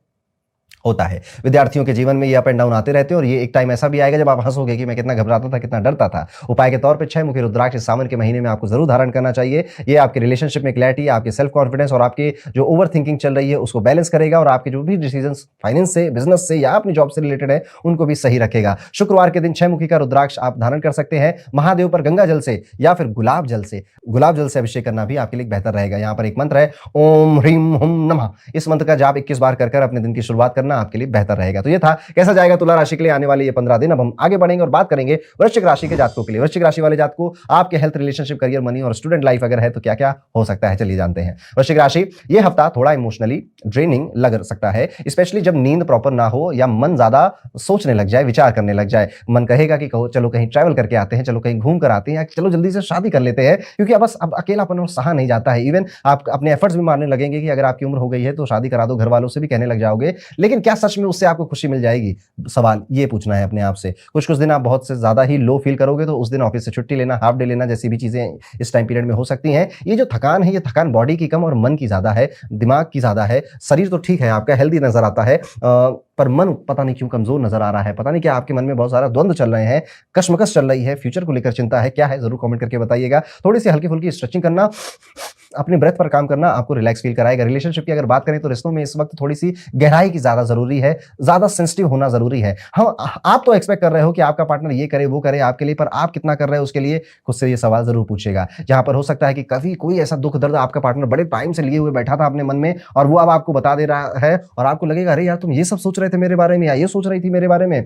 होता है विद्यार्थियों के जीवन में, ये अप एंड डाउन आते रहते हैं। और ये एक टाइम ऐसा भी आएगा जब आप हंसोगे कि मैं कितना घबराता था, कितना डरता था। उपाय के तौर पे 6 मुखी रुद्राक्ष सावन के महीने में आपको जरूर धारण करना चाहिए। ये आपके रिलेशनशिप में क्लैरिटी, आपके सेल्फ कॉन्फिडेंस और आपके जो ओवर थिंकिंग चल रही है उसको बैलेंस करेगा, और आपके जो भी डिसीजन फाइनेंस से, बिजनेस से या अपनी जॉब से रिलेटेड है उनको भी सही रखेगा। शुक्रवार के दिन 6 मुखी का रुद्राक्ष आप धारण कर सकते हैं। महादेव पर गंगा जल से या फिर गुलाब जल से अभिषेक करना भी आपके लिए बेहतर रहेगा। यहाँ पर एक मंत्र है, ओम ह्रीम हुम नमः। इस मंत्र का जाप 21 बार कर अपने दिन की शुरुआत करना आपके लिए बेहतर रहेगा। तो ये था कैसा जाएगा तुला राशि के लिए आने वाले ये 15 दिन। अब हम आगे बढ़ेंगे और बात करेंगे वृश्चिक राशि के जातकों के लिए। वृश्चिक राशि वाले जातकों, आपके हेल्थ, रिलेशनशिप, करियर, मनी और स्टूडेंट लाइफ अगर है तो क्या क्या हो सकता है, चलिए जानते हैं। वृश्चिक राशि, ये हफ्ता थोड़ा इमोशनली ड्रेनिंग लग सकता है, स्पेशली जब नींद प्रॉपर ना हो या मन ज्यादा सोचने लग जाए, विचार करने लग जाए। मन कहेगा कि कहो चलो कहीं ट्रैवल करके आते हैं, चलो कहीं घूम कर आते हैं, या चलो जल्दी से शादी कर लेते हैं, क्योंकि अब बस अब अकेलापन और सहा नहीं जाता है। इवन आप अपने एफर्ट्स भी मारने लगेंगे कि अगर आपकी उम्र हो गई है तो शादी करा दो, घर वालों से भी कहने लग जाओगे। लेकिन लेकिन क्या सच में उससे आपको खुशी मिल जाएगी? सवाल ये पूछना है अपने आप से। कुछ-कुछ दिन आप बहुत से ज़्यादा ही लो फील करोगे तो उस दिन ऑफिस से छुट्टी लेना, हाल्फ डे लेना जैसी भी चीज़ें इस टाइम पीरियड में हो सकती हैं। ये जो थकान है, ये थकान बॉडी की कम और मन की ज़्यादा है, दिमाग की ज़्यादा है। शरीर तो ठीक है, आपका हेल्दी नज़र आता है, पर मन पता नहीं क्यों कमज़ोर नज़र आ रहा है। पता नहीं क्या आपके मन में बहुत सारा द्वंद चल रहे हैं, कशमकश चल रही है, फ्यूचर को लेकर चिंता है। क्या है? ज़रूर कमेंट करके बताइएगा। थोड़ी-सी हल्की-फुल्की स्ट्रेचिंग करना, अपने ब्रेथ पर काम करना आपको रिलैक्स फील कराएगा। रिलेशनशिप की अगर बात करें तो रिश्तों में इस वक्त थोड़ी-सी गहराई की ज़्यादा ज़रूरी है, ज़्यादा सेंसिटिव होना ज़रूरी है। हम आप तो एक्सपेक्ट कर रहे हो कि आपका पार्टनर ये करे, वो करे आपके लिए, पर आप कितना कर रहे हो उसके लिए? खुद से ये सवाल ज़रूर पूछिएगा। जहाँ पर हो सकता है कि कभी कोई ऐसा दुःख-दर्द आपका पार्टनर बड़े टाइम से लिए हुए बैठा था अपने मन में और वो अब आपको बता दे रहा है और आपको लगेगा, अरे यार तुम ये सब सोच रहे थे मेरे बारे में या ये सोच रही थी मेरे बारे में।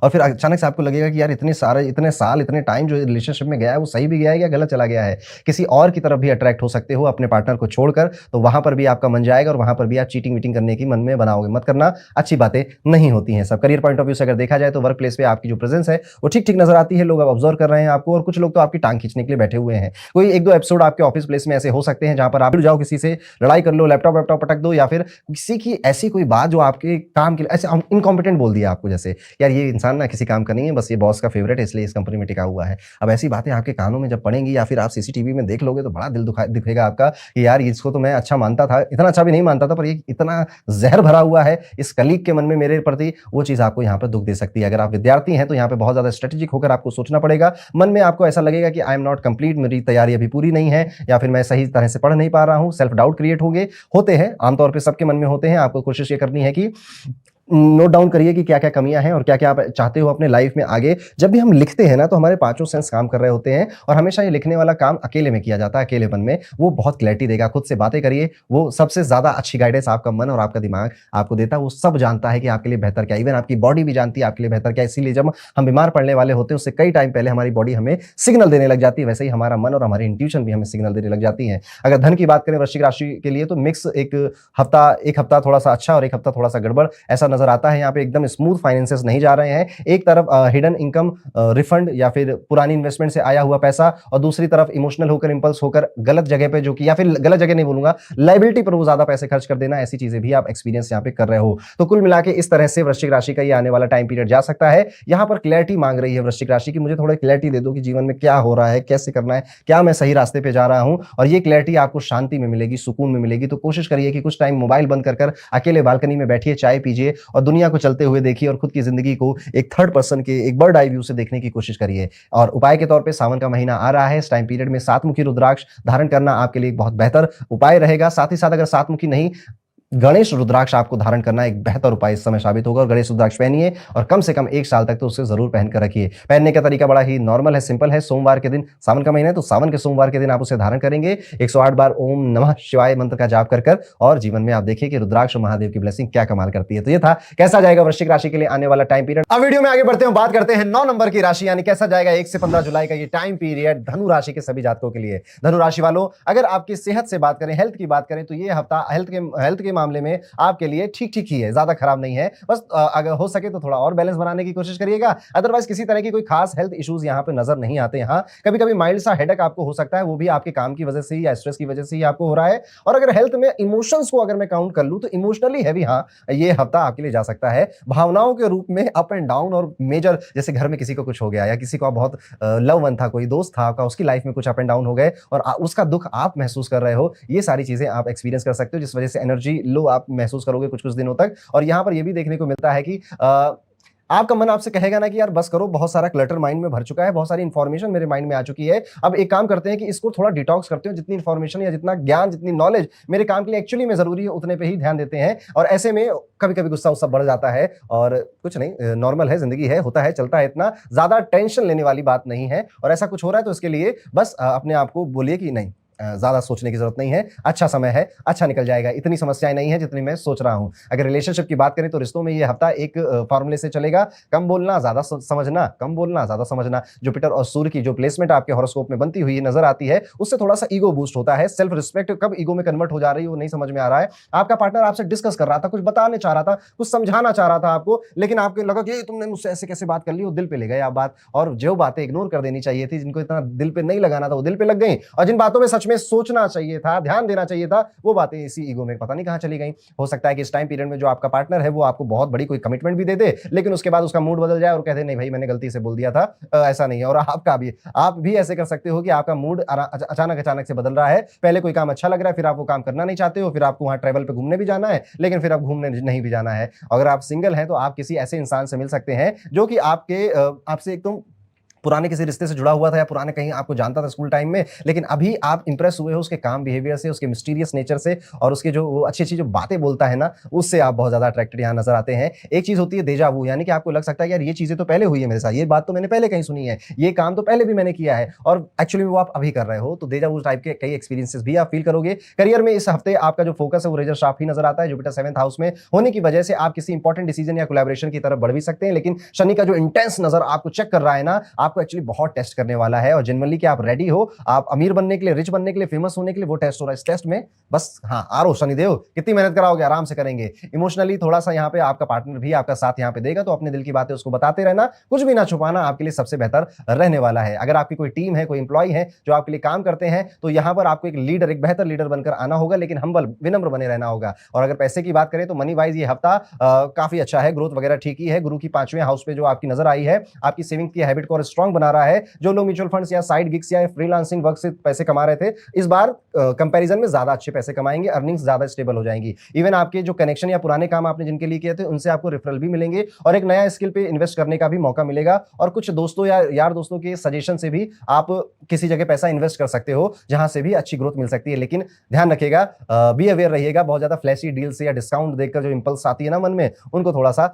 और फिर अचानक से आपको लगेगा कि यार इतने साल, इतने टाइम जो रिलेशनशिप में गया है, वो सही भी गया है या गलत चला गया है। किसी और की तरफ भी अट्रैक्ट हो सकते हो अपने पार्टनर को छोड़कर, तो वहाँ पर भी आपका मन जाएगा और वहाँ पर भी आप चीटिंग-वीटिंग करने की मन में बनाओगे। मत करना, अच्छी बातें नहीं होती हैं सब। करियर पॉइंट ऑफ व्यू से अगर देखा जाए तो वर्क प्लेस पे आपकी जो प्रेज़ेंस है, वो ठीक-ठीक नज़र आती है। लोग अब ऑब्ज़र्व कर रहे हैं आपको और कुछ लोग तो आपकी टाँग खींचने के लिए बैठे हुए हैं। कोई 1-2 एपिसोड आपके ऑफिस प्लेस में ऐसे हो सकते हैं, जहाँ पर आप भिड़ जाओ किसी से, लड़ाई कर लो, लैपटॉप-वैपटॉप पटक दो या फिर किसी की ऐसी कोई बात जो आपके काम के लिए ऐसे इनकॉम्पिटेंट बोल दिया आपको, जैसे यार ये इंसान ना किसी काम का नहीं है, बस ये बॉस का फेवरेट है इसलिए इस कंपनी में टिका हुआ है। अब ऐसी बातें आपके कानों में जब पड़ेंगी या फिर आप सीसीटीवी में देख लोगे तो बड़ा दिल दुखेगा आपका कि यार इसको तो मैं अच्छा मानता था, इतना अच्छा भी नहीं मानता था, पर ये इतना ज़हर भरा हुआ है इस कलीग के मन में मेरे प्रति, वो चीज़ आपको यहाँ पे दुःख दे सकती है। अगर आप विद्यार्थी हैं तो यहाँ पे बहुत ज़्यादा स्ट्रैटेजिक होकर आपको सोचना पड़ेगा। मन में आपको ऐसा लगेगा कि आई एम नॉट कंप्लीट, मेरी तैयारी अभी पूरी नहीं है या फिर मैं सही तरह से पढ़ नहीं पा रहा हूँ। सेल्फ डाउट क्रिएट होते हैं, आमतौर पे सबके मन में होते हैं। आपको कोशिश ये करनी है कि नोट डाउन करिए कि क्या-क्या कमियाँ हैं और क्या-क्या आप चाहते हो अपने लाइफ में आगे। जब भी हम लिखते हैं ना तो हमारे पाँचों सेंस काम कर रहे होते हैं और हमेशा ये लिखने वाला काम अकेले में किया जाता है, अकेलेपन में। वो बहुत क्लैरिटी देगा, खुद से बातें करिए, वो सबसे ज़्यादा अच्छी गाइडेंस आपका मन और आपका दिमाग आपको देता है। वो सब जानता है कि आपके लिए बेहतर क्या है, इवन आपकी बॉडी भी जानती है आपके लिए बेहतर क्या है। इसीलिए जब हम बीमार पड़ने वाले होते हैं उससे कई टाइम पहले हमारी बॉडी हमें सिग्नल देने लग जाती है, वैसे ही हमारा मन और हमारी इंट्यूशन भी हमें सिग्नल देने लग जाती है। अगर धन की बात करें वृश्चिक राशि के लिए तो मिक्स एक हफ्ता थोड़ा-सा अच्छा और एक हफ्ता थोड़ा-सा गड़बड़ ऐसा नज़र आता है। यहाँ पे एकदम स्मूथ फाइनेंसेस नहीं जा रहे हैं। एक तरफ हिडन इनकम, रिफंड या फिर पुरानी इन्वेस्टमेंट से आया हुआ पैसा और दूसरी तरफ इमोशनल होकर, इंपल्स होकर गलत जगह पे जो कि, या फिर गलत जगह नहीं बोलूंगा, लायबिलिटी पर वो ज्यादा पैसे खर्च कर देना, ऐसी चीजें भी आप एक्सपीरियंस यहाँ पे कर रहे हो। तो कुल मिला के इस तरह से वृश्चिक राशि का ये आने वाला टाइम पीरियड जा सकता है। यहाँ पर क्लैरिटी मांग रही है वृश्चिक राशि की, मुझे थोड़ा क्लैरिटी दे दो कि जीवन में क्या हो रहा है, कैसे करना है, क्या मैं सही रास्ते पे जा रहा हूँ। और ये क्लैरिटी आपको शांति में मिलेगी, सुकून में मिलेगी। तो कोशिश करिए कि कुछ टाइम मोबाइल बंद कर अकेले बालकनी में बैठिए, चाय पीजिए और दुनिया को चलते हुए देखिए और खुद की जिंदगी को एक थर्ड पर्सन के, एक बर्ड आई व्यू से देखने की कोशिश करिए। और उपाय के तौर पे सावन का महीना आ रहा है, इस टाइम पीरियड में सातमुखी रुद्राक्ष धारण करना आपके लिए एक बहुत बेहतर उपाय रहेगा। साथ ही साथ अगर सातमुखी नहीं, गणेश रुद्राक्ष आपको धारण करना एक बेहतर उपाय इस समय साबित होगा। और गणेश रुद्राक्ष पहनिए और कम से कम 1 साल तक तो उसे जरूर पहन कर रखिए। पहनने का तरीका बड़ा ही नॉर्मल है, सिंपल है। सोमवार के दिन, सावन का महीना है तो सावन के सोमवार के दिन आप उसे धारण करेंगे। 108 बार ओम नमः शिवाय मंत्र का जाप कर और जीवन में आप देखिए कि रुद्राक्ष और महादेव की ब्लेसिंग क्या कमाल करती है। तो ये था कैसा जाएगा वृश्चिक राशि के लिए आने वाला टाइम पीरियड। अब वीडियो में आगे बढ़ते हैं, बात करते हैं 9 नंबर की राशि, यानी कैसा जाएगा 1 से 15 जुलाई का ये टाइम पीरियड धनु राशि के सभी जातकों के लिए। धनु राशि वालों, अगर आपकी सेहत से बात करें, हेल्थ की बात करें, तो ये हफ्ता हेल्थ के मामले में आपके लिए ठीक ही है, ज्यादा खराब नहीं है। बस अगर हो सके तो थोड़ा और बैलेंस बनाने की कोशिश करिएगा। अदरवाइज किसी तरह की कोई खास हेल्थ इश्यूज यहाँ पे नजर नहीं आते। यहाँ कभी-कभी माइल्ड सा हेडेक आपको हो सकता है, वो भी आपके काम की वजह से ही या स्ट्रेस की वजह से ही आपको हो रहा है। और अगर हेल्थ में इमोशंस को अगर मैं काउंट कर लूं तो इमोशनली हैवी ये हफ्ता आपके लिए जा सकता है। भावनाओं के रूप में अप एंड डाउन और मेजर, जैसे घर में किसी को कुछ हो गया या किसी को बहुत लव वन था, कोई दोस्त था आपका, उसकी लाइफ में कुछ अप एंड डाउन हो गए और उसका दुख आप महसूस कर रहे हो, ये सारी चीजें आप एक्सपीरियंस कर सकते हो, जिस वजह से एनर्जी लो आप महसूस करोगे कुछ दिनों तक। और यहां पर यह भी देखने को मिलता है कि आपका मन आपसे कहेगा ना कि यार बस करो, बहुत सारा क्लटर माइंड में भर चुका है, बहुत सारी इंफॉर्मेशन मेरे माइंड में आ चुकी है। अब एक काम करते हैं कि इसको थोड़ा डिटॉक्स करते हो, जितनी इंफॉर्मेशन या जितना ज्ञान, जितनी नॉलेज मेरे काम के लिए एक्चुअली में जरूरी है, उतने पे ही ध्यान देते हैं। और ऐसे में कभी कभी गुस्सा उस्सा बढ़ जाता है और कुछ नहीं, नॉर्मल है, जिंदगी है, होता है, चलता है, इतना ज्यादा टेंशन लेने वाली बात नहीं है। और ऐसा कुछ हो रहा है तो इसके लिए बस अपने आप को बोलिए कि नहीं, ज्यादा सोचने की जरूरत नहीं है, अच्छा समय है, अच्छा निकल जाएगा, इतनी समस्याएं नहीं है जितनी मैं सोच रहा हूं। अगर रिलेशनशिप की बात करें तो रिश्तों में ये हफ्ता एक फॉर्मूले से चलेगा, कम बोलना ज्यादा समझना, कम बोलना ज्यादा समझना। जुपिटर और सूर्य की जो प्लेसमेंट आपके हॉरोस्कोप में बनती हुई नजर आती है, उससे थोड़ा सा ईगो बूस्ट होता है। सेल्फ रिस्पेक्ट कब ईगो में कन्वर्ट हो जा रही है वो नहीं समझ में आ रहा है। आपका पार्टनर आपसे डिस्कस कर रहा था, कुछ बताने चाह रहा था, कुछ समझाना चाह रहा था आपको, लेकिन आपको लगा कि तुमने मुझसे ऐसे कैसे बात कर ली, वो दिल पे ले गए आप बात। और जो बातें इग्नोर कर देनी चाहिए थी, जिनको इतना दिल पे नहीं लगाना था, वो दिल पे लग गई। और जिन बातों में सच में में सोचना चाहिए था, ध्यान देना चाहिए था, वो बातें इसी ईगो में पता नहीं कहां चली गई। हो सकता है कि इस टाइम पीरियड में जो आपका पार्टनर है वो आपको बहुत बड़ी कोई कमिटमेंट भी दे दे, लेकिन उसके बाद उसका मूड बदल जाए और कह दे नहीं भाई मैंने गलती से बोल दिया था, ऐसा नहीं है। और आप भी ऐसे कर सकते हो कि आपका मूड अचानक अचानक से बदल रहा है, पहले कोई काम अच्छा लग रहा है, फिर आप वो काम करना नहीं चाहते हो, फिर आपको वहां ट्रैवल पे घूमने भी जाना है, लेकिन फिर आप घूमने नहीं भी जाना है। अगर आप सिंगल हैं तो आप किसी ऐसे इंसान से मिल सकते हैं जो कि आपसे एकदम पुराने किसी रिश्ते से जुड़ा हुआ था या पुराने कहीं आपको जानता था स्कूल टाइम में, लेकिन अभी आप इंप्रेस हुए हो उसके काम बिहेवियर से, उसके मिस्टीरियस नेचर से और उसके जो अच्छी अच्छी जो बातें बोलता है ना, उससे आप बहुत ज्यादा अट्रैक्टेड यहाँ नजर आते हैं। एक चीज होती है डेजा वू, यानी कि आपको लग सकता है यार ये चीजें तो पहले हुई है मेरे साथ, ये बात तो मैंने पहले कहीं सुनी है, ये काम तो पहले भी मैंने किया है, और एक्चुअली वो आप अभी कर रहे हो। तो डेजा वू टाइप के कई एक्सपीरियंसेस भी आप फील करोगे। करियर में इस हफ्ते आपका जो फोकस है वो रेजर शार्प ही नजर आता है। जुपिटर 7th हाउस में होने की वजह से आप किसी इंपॉर्टेंट डिसीजन या कोलैबोरेशन की तरफ बढ़ भी सकते हैं, लेकिन शनि का जो इंटेंस नजर आपको चेक कर रहा है ना, आपको एक्चुअली बहुत टेस्ट करने वाला है। और जनरली कि आप रेडी हो, आप अमीर बनने के लिए, रिच बनने के लिए, फेमस होने के लिए, वो टेस्ट हो रहा है। इस टेस्ट में बस हाँ आरो शनिदेव कितनी मेहनत कराओगे, आराम से करेंगे। इमोशनली थोड़ा सा यहाँ पे आपका पार्टनर भी आपका साथ यहाँ पे देगा, तो अपने दिल की बातें उसको बताते रहना, कुछ भी ना छुपाना, आपके लिए सबसे बेहतर रहने वाला है। अगर आपकी कोई टीम है, कोई इंप्लॉय है जो आपके लिए काम करते हैं, तो यहाँ पर आपको एक लीडर, एक बेहतर लीडर बनकर आना होगा, लेकिन हम्बल, विनम्र बने रहना होगा। और अगर पैसे की बात करें तो मनी वाइज ये हफ्ता काफी अच्छा है, ग्रोथ वगैरह ठीक ही है। गुरु की 5वें हाउस पे जो आपकी नजर आई है, आपकी सेविंग की हैबिट को और स्ट्रांग बना रहा है। जो लोग म्यूचुअल फंड्स या साइड गिग्स या फ्रीलांसिंग वर्क से पैसे कमा रहे थे, इस बार कंपैरिजन में ज्यादा अच्छे पैसे कमाएंगे, अर्निंग्स ज्यादा स्टेबल हो जाएंगी। इवन आपके जो कनेक्शन या पुराने काम आपने जिनके लिए किए थे, उनसे आपको रेफरल भी मिलेंगे और एक नया स्किल पे इन्वेस्ट करने का भी मौका मिलेगा। और कुछ दोस्तों या यार दोस्तों के सजेशन से भी आप किसी जगह पैसा इन्वेस्ट कर सकते हो, जहां से भी अच्छी ग्रोथ मिल सकती है। लेकिन ध्यान रखिएगा, बी अवेयर रहिएगा, बहुत ज्यादा फ्लैशी डील से या डिस्काउंट देखकर जो इंपल्स आती है ना मन में, उनको थोड़ा सा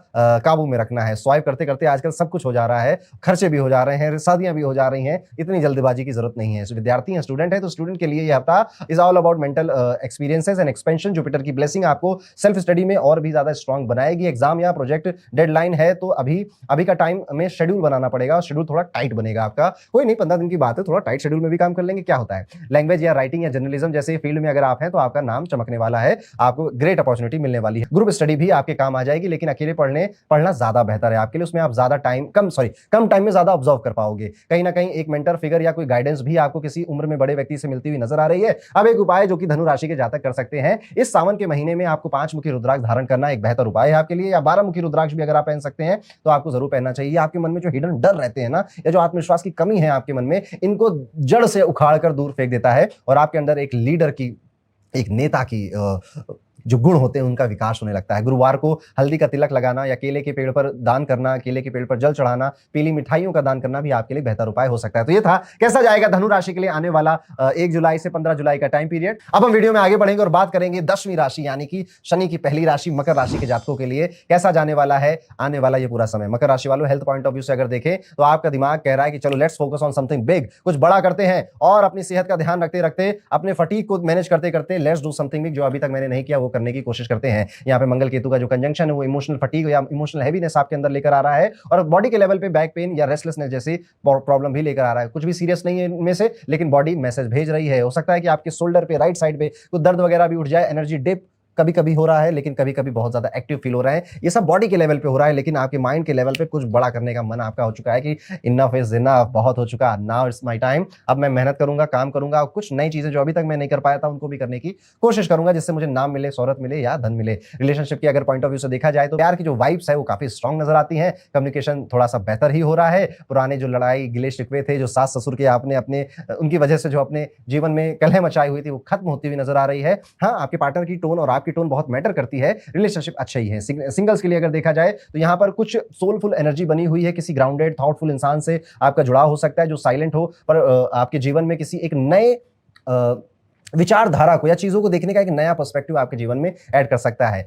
काबू में रखना है। स्वाइप करते करते आजकल सब कुछ हो जा रहा है, खर्चे भी हो जा रहे हैं, शादियां भी हो जा रही हैं, इतनी जल्दबाजी की जरूरत नहीं है। विद्यार्थी हैं, स्टूडेंट है, तो स्टूडेंट के लिए ये हफ्ता is all about mental experiences and expansion. Jupiter की ब्लेसिंग आपको सेल्फ स्टडी में और भी ज्यादा स्ट्रांग बनाएगी। एग्जाम या प्रोजेक्ट डेडलाइन है तो अभी का टाइम में शेड्यूल बनाना पड़ेगा, शेड्यूल थोड़ा टाइट बनेगा आपका। कोई नहीं, 15 दिन की बात है, थोड़ा टाइट शेड्यूल में भी काम कर लेंगे, क्या होता है। लैंग्वेज या राइटिंग या जर्नलिज्म जैसे फील्ड में अगर आप हैं तो आपका नाम चमकने वाला है, आपको ग्रेट अपॉर्चुनिटी मिलने वाली है। ग्रुप स्टडी भी आपके काम आ जाएगी, लेकिन अकेले पढ़ना ज्यादा बेहतर है आपके लिए। उसमें आप ज्यादा कम टाइम में ज्यादा ऑब्जर्व कर पाओगे। कहीं ना कहीं एक मेंटर फिगर या कोई गाइडेंस भी आपको किसी उम्र में बड़े व्यक्ति से मिलती हुई नजर आ रही है। अब एक उपाय जो कि धनु राशि के जातक कर सकते हैं, इस सावन के महीने में आपको 5 मुखी रुद्राक्ष धारण करना एक बेहतर उपाय है आपके लिए, या 12 मुखी रुद्राक्ष भी अगर आप पहन सकते हैं तो आपको जरूर पहनना चाहिए। आपके मन में जो हिडन डर रहते हैं ना, या जो आत्मविश्वास की कमी है आपके मन में, इनको जड़ से उखाड़ कर दूर फेंक देता है और आपके अंदर एक लीडर की, एक नेता की जो गुण होते हैं उनका विकास होने लगता है। गुरुवार को हल्दी का तिलक लगाना या केले के पेड़ पर दान करना, केले के पेड़ पर जल चढ़ाना, पीली मिठाइयों का दान करना भी आपके लिए बेहतर उपाय हो सकता है। तो ये था कैसा जाएगा धनु राशि के लिए आने वाला 1 जुलाई से 15 जुलाई का टाइम पीरियड। अब हम वीडियो में आगे बढ़ेंगे और बात करेंगे 10वीं राशि यानी कि शनि की पहली राशि मकर राशि के जातकों के लिए कैसा जाने वाला है आने वाला ये पूरा समय। मकर राशि वालों, हेल्थ पॉइंट ऑफ व्यू से अगर देखें तो आपका दिमाग कह रहा है कि चलो let's focus on something big, कुछ बड़ा करते हैं, और अपनी सेहत का ध्यान रखते रखते, अपने फटीग को मैनेज करते करते लेट्स डू समथिंग बिग, जो अभी तक मैंने नहीं किया वो करने की कोशिश करते हैं। यहाँ पे मंगल केतु का जो कंजंक्शन है वो इमोशनल फटीग या इमोशनल हैवीनेस आपके अंदर लेकर आ रहा है, और बॉडी के लेवल पे बैक पेन या रेस्टलेसनेस जैसी प्रॉब्लम भी लेकर आ रहा है। कुछ भी सीरियस नहीं है इनमें से, लेकिन बॉडी मैसेज भेज रही है। हो सकता है कि आपके शोल्डर पे, राइट साइड पे कुछ दर्द वगैरह भी उठ जाए, एनर्जी डिप कभी कभी हो रहा है, लेकिन कभी कभी बहुत ज्यादा एक्टिव फील हो रहा है। ये सब बॉडी के लेवल पे हो रहा है, लेकिन आपके माइंड के लेवल पे कुछ बड़ा करने का मन आपका हो चुका है कि इनफ इज इनफ, बहुत हो चुका, नाउ इट्स माय टाइम। अब मैं मेहनत करूंगा, काम करूंगा, कुछ नई चीजें जो अभी तक मैं नहीं कर पाया था उनको भी करने की कोशिश करूंगा, जिससे मुझे नाम मिले, शोहरत मिले या धन मिले। रिलेशनशिप की अगर पॉइंट ऑफ व्यू से देखा जाए तो प्यार की जो वाइब्स है वो काफी स्ट्रांग नजर आती है। कम्युनिकेशन थोड़ा सा बेहतर ही हो रहा है। पुराने जो लड़ाई गिले शिकवे थे, जो सास ससुर के आपने अपने उनकी वजह से जो अपने जीवन में कलह मचाई हुई थी, वो खत्म होती हुई नजर आ रही है। हाँ, आपके पार्टनर की टोन और आपकी टोन बहुत मैटर करती है। रिलेशनशिप अच्छा ही है। सिंगल्स के लिए अगर देखा जाए तो यहां पर कुछ सोलफुल एनर्जी बनी हुई है, किसी ग्राउंडेड थॉटफुल इंसान से आपका जुड़ाव हो सकता है जो साइलेंट हो, पर आपके जीवन में किसी एक नए विचारधारा को या चीजों को देखने का एक नया पर्सपेक्टिव आपके जीवन में ऐड कर सकता है।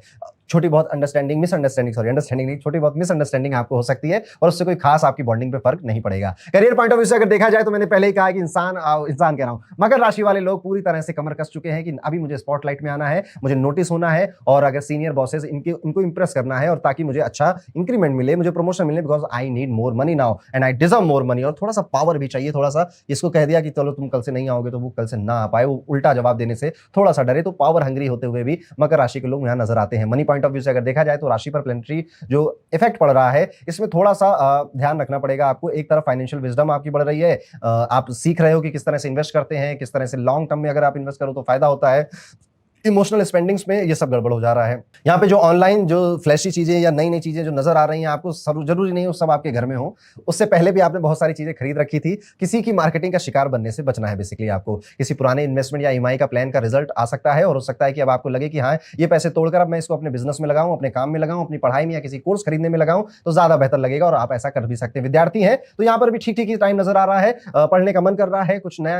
छोटी बहुत अंडरस्टैंडिंग नहीं, छोटी बहुत मिसअंडरस्टैंडिंग आपको हो सकती है, और उससे कोई खास आपकी बॉन्डिंग पे फर्क नहीं पड़ेगा। करियर पॉइंट ऑफ व्यू से अगर देखा जाए तो मैंने पहले ही कहा कि इंसान कह रहा हूं, मकर राशि वाले लोग पूरी तरह से कमर कस चुके हैं कि अभी मुझे स्पॉटलाइट में आना है, मुझे नोटिस होना है, और अगर सीनियर बॉसेस इनको इंप्रेस करना है, और ताकि मुझे अच्छा इंक्रीमेंट मिले, मुझे प्रमोशन मिले, because I need more money now and I deserve more money. और थोड़ा सा पावर भी चाहिए, थोड़ा सा इसको कह दिया कि चलो तुम कल से नहीं आओगे तो वो कल से ना आ पाए, वो उल्टा जवाब देने से थोड़ा सा डरे, तो पावर हंग्री होते हुए भी मकर राशि के लोग यहां नजर आते हैं। मनी पॉइंट ऑफ व्यू से अगर देखा जाए तो राशि पर प्लेनेटरी जो इफेक्ट पड़ रहा है इसमें थोड़ा सा ध्यान रखना पड़ेगा आपको। एक तरफ फाइनेंशियल विजडम आपकी बढ़ रही है, आप सीख रहे हो कि किस तरह से इन्वेस्ट करते हैं, किस तरह से लॉन्ग टर्म में अगर आप इन्वेस्ट करो तो फायदा होता है। इमोशनल स्पेंडिंग्स में ये सब गड़बड़ हो जा रहा है। यहाँ पे जो ऑनलाइन जो फ्लैशी चीजें या नई नई चीजें जो नजर आ रही हैं आपको, सब जरूरी नहीं हो सब आपके घर में हो। उससे पहले भी आपने बहुत सारी चीजें खरीद रखी थी। किसी की मार्केटिंग का शिकार बनने से बचना है। बेसिकली आपको किसी पुराने इन्वेस्टमेंट या ईएमआई का प्लान का रिजल्ट आ सकता है और हो सकता है कि अब आपको लगे कि हाँ ये पैसे तोड़कर अब मैं इसको अपने बिजनेस में लगाऊं, अपने काम में लगाऊं, अपनी पढ़ाई में या किसी कोर्स खरीदने में लगाऊं तो ज्यादा बेहतर लगेगा और आप ऐसा कर भी सकते हैं। विद्यार्थी हैं तो यहाँ पर भी ठीक ठीक ही टाइम नजर आ रहा है, पढ़ने का मन कर रहा है, कुछ नया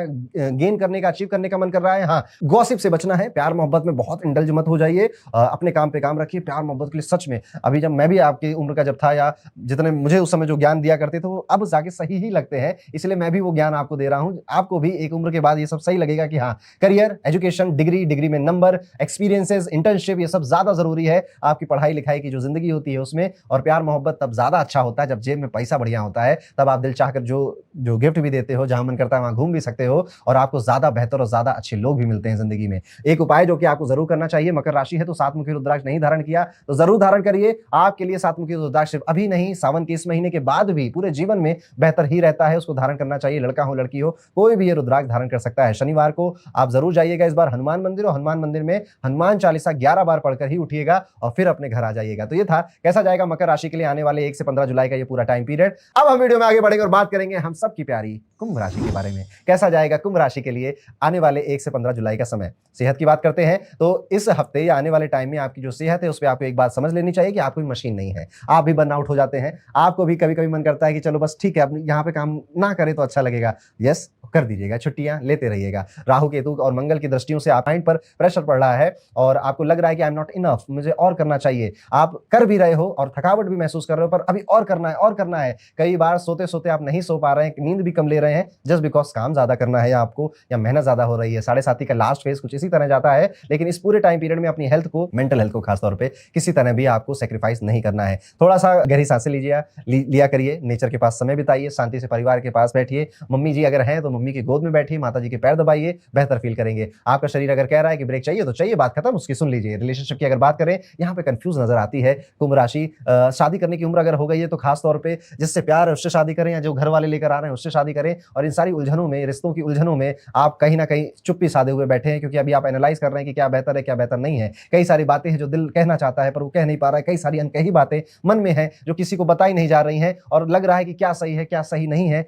गेन करने का, अचीव करने का मन कर रहा है। हाँ, गॉसिप से बचना है, प्यार मोहब्बत में बहुत इंडल्ज मत हो जाइए, अपने काम पे काम रखिए। प्यार मोहब्बत के लिए सच में अभी जब मैं भी आपकी उम्र का जब था या जितने मुझे उस समय जो ज्ञान दिया करते थे वो अब जाके सही ही लगते हैं, इसलिए मैं भी वो ज्ञान आपको दे रहा हूं। आपको भी एक उम्र के बाद ये सब सही लगेगा कि हाँ करियर, एजुकेशन, डिग्री में नंबर, एक्सपीरियंसेस, इंटर्नशिप ये सब ज्यादा जरूरी है आपकी पढ़ाई लिखाई की जो जिंदगी होती है उसमें। और प्यार मोहब्बत तब ज्यादा अच्छा होता है जब जेब में पैसा बढ़िया होता है, तब आप दिल चाहकर जो गिफ्ट भी देते हो, जहां मन करता है वहां घूम भी सकते हो और आपको ज्यादा बेहतर और ज्यादा अच्छे लोग भी मिलते हैं जिंदगी में। एक उपाय जो कि आपको जरूर करना चाहिए, मकर राशि है तो सातमुखी रुद्राक्ष नहीं धारण किया तो जरूर धारण करिए। आपके लिए सातमुखी रुद्राक्ष सिर्फ अभी नहीं, सावन के इस महीने के बाद भी पूरे जीवन में बेहतर ही रहता है, उसको धारण करना चाहिए। लड़का हो लड़की हो कोई भी ये रुद्राक्ष धारण कर सकता है। शनिवार को आप जरूर जाइएगा इस बार हनुमान मंदिर, और हनुमान मंदिर में हनुमान चालीसा 11 बार पढ़कर ही उठिएगा और फिर अपने घर आ जाइएगा। तो ये था कैसा जाएगा मकर राशि के लिए आने वाले 1 से 15 जुलाई का ये पूरा टाइम पीरियड। अब हम वीडियो में आगे बढ़ेंगे और बात करेंगे हम सबकी प्यारी कुंभ राशि के बारे में। कैसा जाएगा कुंभ राशि के लिए आने वाले 1 से 15 जुलाई का समय। सेहत की बात करते हैं तो इस हफ्ते या आने वाले टाइम में आपकी जो सेहत है उस पर आपको एक बात समझ लेनी चाहिए कि आप कोई मशीन नहीं है। आप भी बर्नआउट हो जाते हैं, आपको भी कभी कभी मन करता है कि चलो बस ठीक है अब यहाँ पे काम ना करें तो अच्छा लगेगा। यस, कर दीजिएगा, छुट्टियां लेते रहिएगा। राहु केतु और मंगल की दृष्टियों से आप माइंड पर प्रेशर पड़ रहा है और आपको लग रहा है कि आई एम नॉट इनफ, मुझे और करना चाहिए। आप कर भी रहे हो और थकावट भी महसूस कर रहे हो पर अभी और करना है और करना है। कई बार सोते सोते आप नहीं सो पा रहे हैं, नींद भी कम ले रहे हैं जस्ट बिकॉज काम ज्यादा करना है आपको या मेहनत ज्यादा हो रही है। 7.5 का लास्ट फेज कुछ इसी तरह जाता है, लेकिन इस पूरे टाइम पीरियड में अपनी हेल्थ को, मेंटल हेल्थ को खासतौर पे किसी तरह भी आपको सेक्रीफाइस नहीं करना है। थोड़ा सा गहरी सांसें लिया करिए, नेचर के पास समय बिताइए, शांति से परिवार के पास बैठिए। मम्मी जी अगर हैं तो मम्मी की गोद में बैठिए, माता जी के पैर दबाइए, बेहतर फील करेंगे। आपका शरीर अगर कह रहा है कि ब्रेक चाहिए तो चाहिए, बात खत्म, उसकी सुन लीजिए। रिलेशनशिप की अगर बात करें, यहाँ पे कंफ्यूज नजर आती है कुंभ राशि। शादी करने की उम्र अगर हो गई है तो खास तौर पे जिससे प्यार है उससे शादी करें या जो घर वाले लेकर आ रहे हैं उससे शादी करें। और इन सारी उलझनों में, रिश्तों की उलझनों में आप कहीं ना कहीं चुप्पी साधे हुए बैठे हैं, क्योंकि अभी आप एनालाइज कर रहे हैं कि क्या बेहतर है क्या बेहतर नहीं है। कई सारी बातें हैं जो दिल कहना चाहता है पर वो कह नहीं पा रहा है, कई सारी अनकही बातें मन में हैं जो किसी को बताई नहीं जा रही हैं और लग रहा है कि क्या सही है क्या सही नहीं है।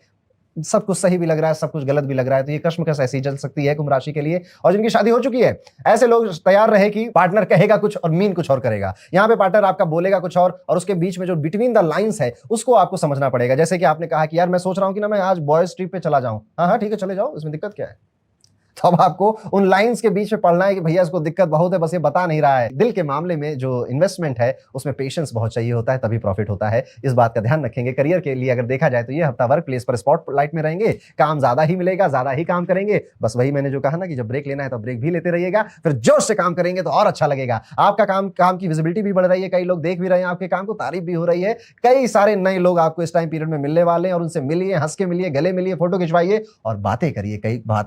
सब कुछ सही भी लग रहा है, सब कुछ गलत भी लग रहा है। तो ये कश्मकश ऐसी चल सकती है कुंभ राशि के लिए। और जिनकी शादी हो चुकी है ऐसे लोग तैयार रहे कि पार्टनर कहेगा कुछ और मीन कुछ और करेगा। यहाँ पे पार्टनर आपका बोलेगा कुछ और उसके बीच में जो बिटवीन द लाइंस है उसको आपको समझना पड़ेगा। जैसे कि आपने कहा कि यार मैं सोच रहा हूं कि ना मैं आज बॉयज ट्रिप पे चला जाऊं। हाँ हाँ ठीक है चले जाओ, इसमें दिक्कत क्या है। तो अब आपको उन लाइंस के बीच में पढ़ना है कि भैया इसको दिक्कत बहुत है, बस ये बता नहीं रहा है। दिल के मामले में जो इन्वेस्टमेंट है उसमें पेशेंस बहुत चाहिए होता है, तभी प्रॉफिट होता है। इस बात का ध्यान रखेंगे। करियर के लिए अगर देखा जाए तो ये हफ्ता वर्क प्लेस पर स्पॉटलाइट में रहेंगे, काम ज्यादा ही मिलेगा, ज्यादा ही काम करेंगे। बस वही मैंने जो कहा ना कि जब ब्रेक लेना है तो ब्रेक भी लेते रहिएगा, फिर जोश से काम करेंगे तो और अच्छा लगेगा। आपका काम की विजिबिलिटी भी बढ़ रही है, कई लोग देख भी रहे हैं आपके काम को, तारीफ भी हो रही है। कई सारे नए लोग आपको इस टाइम पीरियड में मिलने वाले हैं और उनसे मिलिए, हंस के मिलिए, गले मिलिए, फोटो खिंचवाइए और बातें करिए।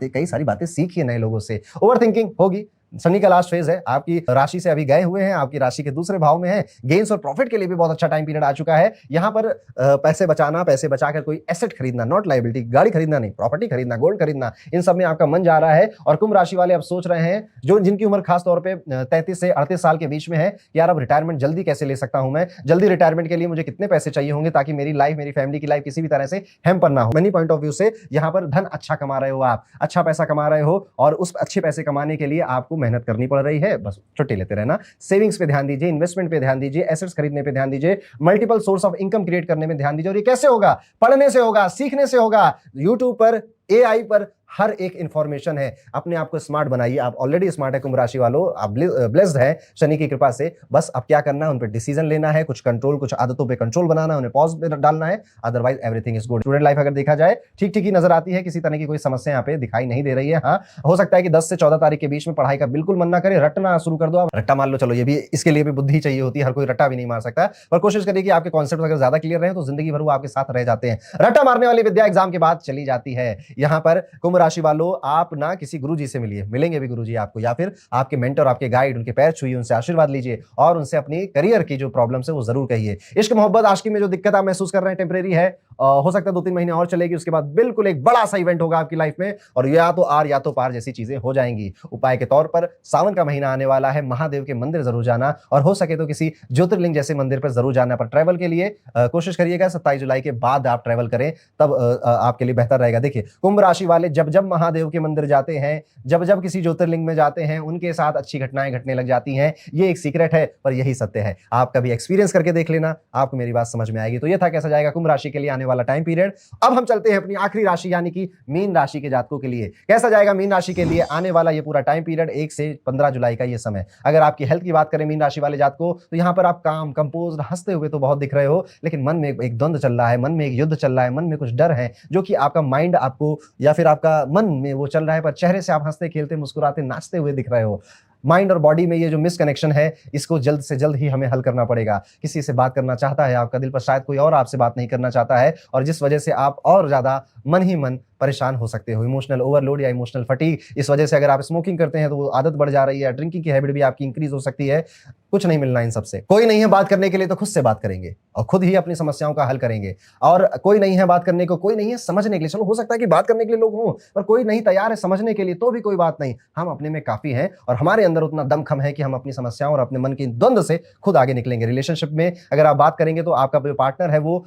कई सारी बातें सीखिए नए लोगों से। ओवर थिंकिंग होगी। शनि का लास्ट फेज है, आपकी राशि से अभी गए हुए हैं, आपकी राशि के दूसरे भाव में है। गेन्स और प्रॉफिट के लिए भी बहुत अच्छा टाइम पीरियड आ चुका है। यहाँ पर पैसे बचाना, पैसे बचाकर कोई एसेट खरीदना, नॉट लायबिलिटी, गाड़ी खरीदना नहीं, प्रॉपर्टी खरीदना, गोल्ड खरीदना, इन सब में आपका मन जा रहा है। और कुंभ राशि वाले अब सोच रहे हैं, जो जिनकी उम्र खास तौर पे 33 से 38 साल के बीच में है, यार अब रिटायरमेंट जल्दी कैसे ले सकता हूं मैं, जल्दी रिटायरमेंट के लिए मुझे कितने पैसे चाहिए होंगे ताकि मेरी लाइफ, मेरी फैमिली की लाइफ किसी भी तरह से हैम्पर ना हो। मनी पॉइंट ऑफ व्यू से यहाँ पर धन अच्छा कमा रहे हो, आप अच्छा पैसा कमा रहे हो और उस अच्छे पैसे कमाने के लिए आपको मेहनत करनी पड़ रही है, बस छुट्टी लेते रहना। सेविंग्स पे ध्यान दीजिए, इन्वेस्टमेंट पे ध्यान दीजिए, एसेट्स खरीदने पे ध्यान दीजिए, multiple source of income create करने में ध्यान दीजिए। और ये कैसे होगा? पढ़ने से होगा, सीखने से होगा। यूट्यूब पर, एआई पर हर एक इंफॉर्मेशन है। अपने आप को स्मार्ट बनाइए। आप ऑलरेडी स्मार्ट है कुंभ राशि वालों, आप ब्लेस्ड है शनि की कृपा से। बस अब क्या करना है, उन पर डिसीजन लेना है, कुछ कंट्रोल, कुछ आदतों पे कंट्रोल बनाना है, उन्हें पॉज पे डालना है। Otherwise everything is good. Student life अगर देखा जाए ठीक ठीक ही नजर आती है, किसी तरह की कोई समस्या यहाँ पे दिखाई नहीं दे रही है। हाँ, हो सकता है कि 10 से 14 तारीख के बीच में पढ़ाई का बिल्कुल मन ना करे, रटना शुरू कर दो। आप रट्टा मार लो, चलो ये भी, इसके लिए भी बुद्धि चाहिए होती है, हर कोई रट्टा भी नहीं मार सकता। पर कोशिश करिए कि आपके कॉन्सेप्ट अगर ज्यादा क्लियर रहे तो जिंदगी भर वो आपके साथ रह जाते हैं। रट्टा मारने वाली विद्या एग्जाम के बाद चली जाती है। यहाँ पर कुंभ राशि वालों, आप ना किसी गुरुजी से मिलिए, मिलेंगे भी गुरुजी आपको, या फिर आपके मेंटर, आपके गाइड, उनके पैर छुइए, उनसे आशीर्वाद लीजिए और उनसे अपनी करियर की जो प्रॉब्लम्स है वो जरूर कहिए। इश्क मोहब्बत आशिकी में जो दिक्कत आप महसूस कर रहे हैं टेम्परेरी है, हो सकता है 2-3 महीने और चलेगी, उसके बाद बिल्कुल एक बड़ा सा इवेंट होगा आपकी लाइफ में और या तो आर या तो पार जैसी चीजें हो जाएंगी। उपाय के तौर पर सावन का महीना आने वाला है, महादेव के मंदिर जरूर जाना और हो सके तो किसी ज्योतिर्लिंग जैसे मंदिर पर जरूर जाना। पर ट्रैवल के लिए कोशिश करिएगा 27 जुलाई के बाद आप ट्रैवल करें, तब आपके लिए बेहतर रहेगा। देखिए, कुंभ राशि वाले जब जब महादेव के मंदिर जाते हैं, जब जब किसी ज्योतिर्लिंग में जाते हैं, उनके साथ अच्छी घटनाएं घटने लग जाती हैं। ये एक सीक्रेट है पर यही सत्य है। आप कभी एक्सपीरियंस करके देख लेना, आपको मेरी बात समझ में आएगी। तो ये था कैसा जाएगा कुंभ राशि के लिए आने वाला टाइम पीरियड। अब हम चलते हैं अपनी आखिरी राशि यानी कि मीन राशि के जातकों के लिए। कैसा जाएगा मीन राशि के लिए आने वाला ये पूरा टाइम पीरियड, 1 से 15 जुलाई का ये समय। अगर आपकी हेल्थ की बात करें मीन राशि वाले जातकों, तो यहां पर आप काम कंपोज हंसते हुए तो बहुत दिख रहे हो, लेकिन मन में एक द्वंद चल रहा है, मन में एक युद्ध चल रहा है, मन में कुछ डर है जो कि आपका माइंड आपको या फिर आपका मन में वो चल रहा है, पर चेहरे से आप हंसते खेलते मुस्कुराते नाचते हुए दिख रहे हो। माइंड और बॉडी में ये जो मिसकनेक्शन है, इसको जल्द से जल्द ही हमें हल करना पड़ेगा। किसी से बात करना चाहता है आपका दिल, पर शायद कोई और आपसे बात नहीं करना चाहता है और जिस वजह से आप और ज्यादा मन ही मन परेशान हो सकते हो। इमोशनल ओवरलोड या इमोशनल फटीग, इस वजह से अगर आप स्मोकिंग करते हैं तो वो आदत बढ़ जा रही है, ड्रिंकिंग की हैबिट भी आपकी इंक्रीज हो सकती है। कुछ नहीं मिलना इन सबसे। कोई नहीं है बात करने के लिए तो खुद से बात करेंगे और खुद ही अपनी समस्याओं का हल करेंगे। और कोई नहीं है बात करने को, कोई नहीं है समझने के लिए। चलो हो सकता है कि बात करने के लिए लोग हों, पर कोई नहीं तैयार है समझने के लिए, तो भी कोई बात नहीं। हम अपने में काफी हैं और हमारे अंदर उतना दमखम है कि हम अपनी समस्याओं और अपने मन की द्वंद से खुद आगे निकलेंगे। रिलेशनशिप में अगर आप बात करेंगे तो आपका जो पार्टनर है वो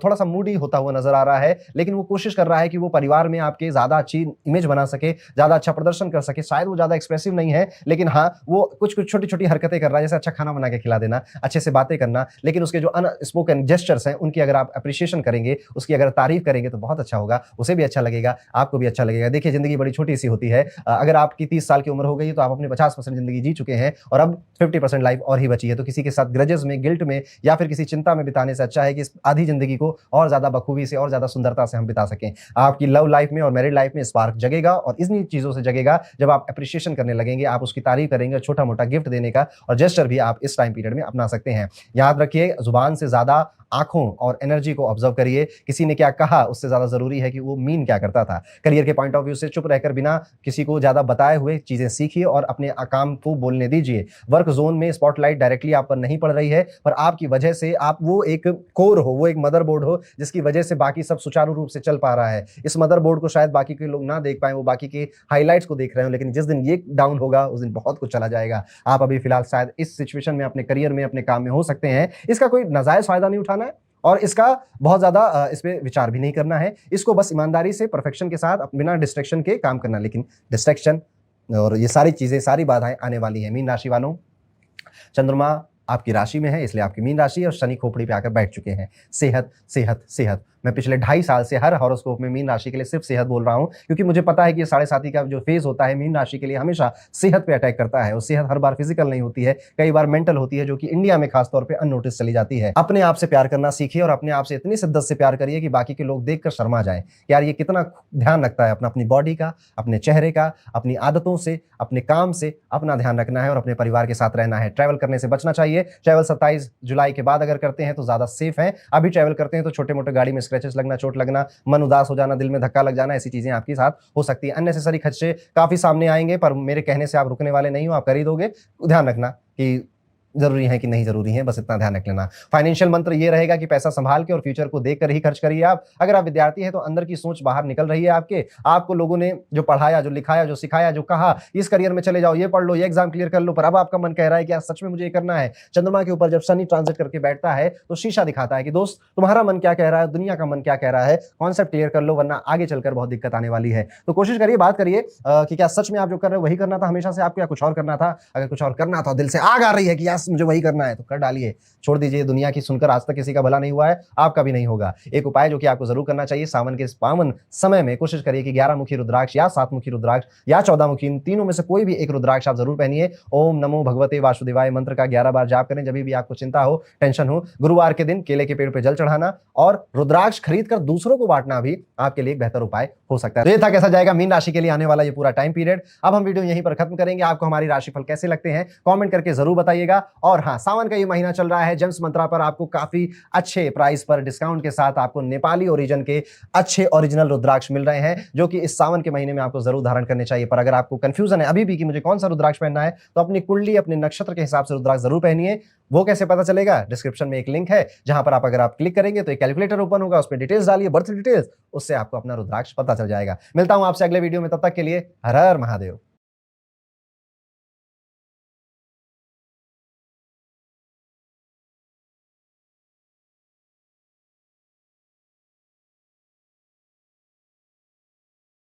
थोड़ा सा मूडी होता हुआ नजर आ रहा है, लेकिन वो कोशिश कर रहा है कि वो परिवार में आपके ज्यादा अच्छी इमेज बना सके, ज्यादा अच्छा प्रदर्शन कर सके। शायद वो ज्यादा एक्सप्रेसिव नहीं है, लेकिन हाँ वो कुछ कुछ छोटी छोटी हरकतें कर रहा है, जैसे अच्छा खाना बना के खिला देना, अच्छे से बातें करना। लेकिन उसके जो अनस्पोकन जेस्चर्स हैं उनकी अगर आप अप्रिशिएशन करेंगे, उसकी अगर तारीफ करेंगे तो बहुत अच्छा होगा, उसे भी अच्छा लगेगा, आपको भी अच्छा लगेगा। देखिए जिंदगी बड़ी छोटी सी होती है। अगर आपकी 30 साल की उम्र हो गई तो आप अपने 50% जिंदगी जी चुके हैं और अब 50% लाइफ और ही बची है। तो किसी के साथ ग्रजेस में, गिल्ट में या फिर किसी चिंता में बिताने से अच्छा है कि इस आधी जिंदगी को और ज्यादा बखूबी से और ज्यादा सुंदरता से हम बिता सकें। आपकी लव लाइफ में और मैरिड लाइफ में स्पार्क जगेगा और इन्हीं चीजों से जगेगा जब आप अप्रिशिएशन करने लगेंगे, आप उसकी तारीफ करेंगे, छोटा मोटा गिफ्ट देने का और जेस्चर भी आप इस टाइम पीरियड में अपना सकते हैं। याद रखिए, जुबान से ज्यादा आंखों और एनर्जी को ऑब्जर्व करिए। किसी ने क्या कहा उससे ज्यादा जरूरी है कि वो मीन क्या करता था। करियर के पॉइंट ऑफ व्यू से चुप रहकर बिना किसी को ज्यादा बताए हुए चीजें सीखिए और अपने काम को बोलने दीजिए। वर्क जोन में स्पॉटलाइट डायरेक्टली आप पर नहीं पड़ रही है, पर आपकी वजह से आप वो एक कोर हो, वो एक मदरबोर्ड हो जिसकी वजह से बाकी सब सुचारू रूप से चल पा रहा है। इस मदरबोर्ड को शायद बाकी के लोग ना देख पाए, वो बाकी के हाईलाइट्स को देख रहे हो, लेकिन जिस दिन ये डाउन होगा उस दिन बहुत कुछ चला जाएगा। आप अभी फिलहाल शायद इस सिचुएशन में अपने करियर में, अपने काम में हो सकते हैं। इसका कोई नाजायज फायदा नहीं उठाना है और इसका बहुत ज्यादा इस पे विचार भी नहीं करना है। इसको बस ईमानदारी से, परफेक्शन के साथ, बिना डिस्ट्रैक्शन के काम करना। लेकिन डिस्ट्रैक्शन और ये सारी चीजें, सारी बाधाएं आने वाली है। मीन राशि वालों, चंद्रमा आपकी राशि में है, इसलिए आपकी मीन राशि और शनि खोपड़ी पे आकर बैठ चुके हैं। सेहत सेहत सेहत, मैं पिछले 2.5 साल से हर हॉरोस्कोप में मीन राशि के लिए सिर्फ सेहत बोल रहा हूं, क्योंकि मुझे पता है कि ये 7.5 का जो फेज होता है मीन राशि के लिए हमेशा सेहत पे अटैक करता है। और सेहत हर बार फिजिकल नहीं होती है, कई बार मेंटल होती है, जो कि इंडिया में खासतौर पर अननोटिस चली जाती है। अपने आप से प्यार करना सीखिए और अपने आप से इतनी शिद्दत से प्यार करिए कि बाकी के लोग देखकर शर्मा जाएं। यार ये कितना ध्यान रखता है अपनी बॉडी का, अपने चेहरे का, अपनी आदतों से, अपने काम से अपना ध्यान रखना है और अपने परिवार के साथ रहना है। ट्रैवल करने से बचना चाहिए। ट्रैवल 27 जुलाई के बाद अगर करते हैं तो ज्यादा सेफ है। अभी ट्रैवल करते हैं तो छोटे मोटे गाड़ी में स्क्रैचेस लगना, चोट लगना, मन उदास हो जाना, दिल में धक्का लग जाना, ऐसी चीजें आपके साथ हो सकती है। अननेसेसरी खर्चे काफी सामने आएंगे, पर मेरे कहने से आप रुकने वाले नहीं हो, आप कर ही दोगे। ध्यान रखना कि जरूरी है कि नहीं जरूरी है, बस इतना ध्यान रख लेना। फाइनेंशियल मंत्र ये रहेगा कि पैसा संभाल के और फ्यूचर को देखकर ही खर्च करिए आप। अगर आप विद्यार्थी हैं तो अंदर की सोच बाहर निकल रही है आपके। आपको लोगों ने जो पढ़ाया, जो लिखाया, जो सिखाया, जो कहा इस करियर में चले जाओ, ये पढ़ लो, ये एग्जाम क्लियर कर लो, पर अब आपका मन कह रहा है कि यार सच में मुझे ये करना है। चंद्रमा के ऊपर जब शनि ट्रांजिट करके बैठता है तो शीशा दिखाता है कि दोस्त तुम्हारा मन क्या कह रहा है, दुनिया का मन क्या कह रहा है, कॉन्सेप्ट क्लियर कर लो, वरना आगे चलकर बहुत दिक्कत आने वाली है। तो कोशिश करिए, बात करिए कि क्या सच में आप जो कर रहे हो वही करना था हमेशा से आपको, या कुछ और करना था। अगर कुछ और करना था, दिल से आग आ रही है कि यार मुझे वही करना है, तो कर डालिए, छोड़ दीजिए। दुनिया की सुनकर आज तक किसी का भला नहीं हुआ है, आपका भी नहीं होगा। एक उपाय जो कि आपको जरूर करना चाहिए, सावन के इस पावन समय में कोशिश करिए कि 11 मुखी रुद्राक्ष या 7 मुखी रुद्राक्ष या 14 मुखी, इन तीनों में से कोई भी एक रुद्राक्ष आप जरूर पहनिए। ओम नमो भगवते वासुदेवाय मंत्र का 11 बार जाप करें। जब भी आपको चिंता हो, टेंशन हो, गुरुवार के दिन केले के पेड़ पर जल चढ़ाना और रुद्राक्ष खरीद कर दूसरों को बांटना भी आपके लिए एक बेहतर उपाय हो सकता है। तो ये था कैसा जाएगा मीन राशि के लिए आने वाला ये पूरा टाइम पीरियड। अब हम वीडियो यहीं पर खत्म करेंगे। आपको हमारी राशिफल कैसे लगते हैं कमेंट करके जरूर बताइएगा। और हाँ, सावन का ये महीना चल रहा है, जेम्स मंत्रा पर आपको काफी अच्छे प्राइस पर डिस्काउंट के साथ आपको नेपाली ओरिजिन के अच्छे ओरिजिनल रुद्राक्ष मिल रहे हैं, जो कि इस सावन के महीने में आपको जरूर धारण करने चाहिए। पर अगर आपको कंफ्यूजन है अभी भी कि मुझे कौन सा रुद्राक्ष पहनना है, तो अपनी कुंडली, अपने नक्षत्र के हिसाब से रुद्राक्ष जरूर पहनिए। वो कैसे पता चलेगा? डिस्क्रिप्शन में एक लिंक है, जहां पर अगर आप क्लिक करेंगे तो एक कैलकुलेटर ओपन होगा, उसमें डिटेल्स डालिए, बर्थ डिटेल्स, उससे आपको अपना रुद्राक्ष पता चल जाएगा। मिलता हूं आपसे अगले वीडियो में, तब तक के लिए हर हर महादेव।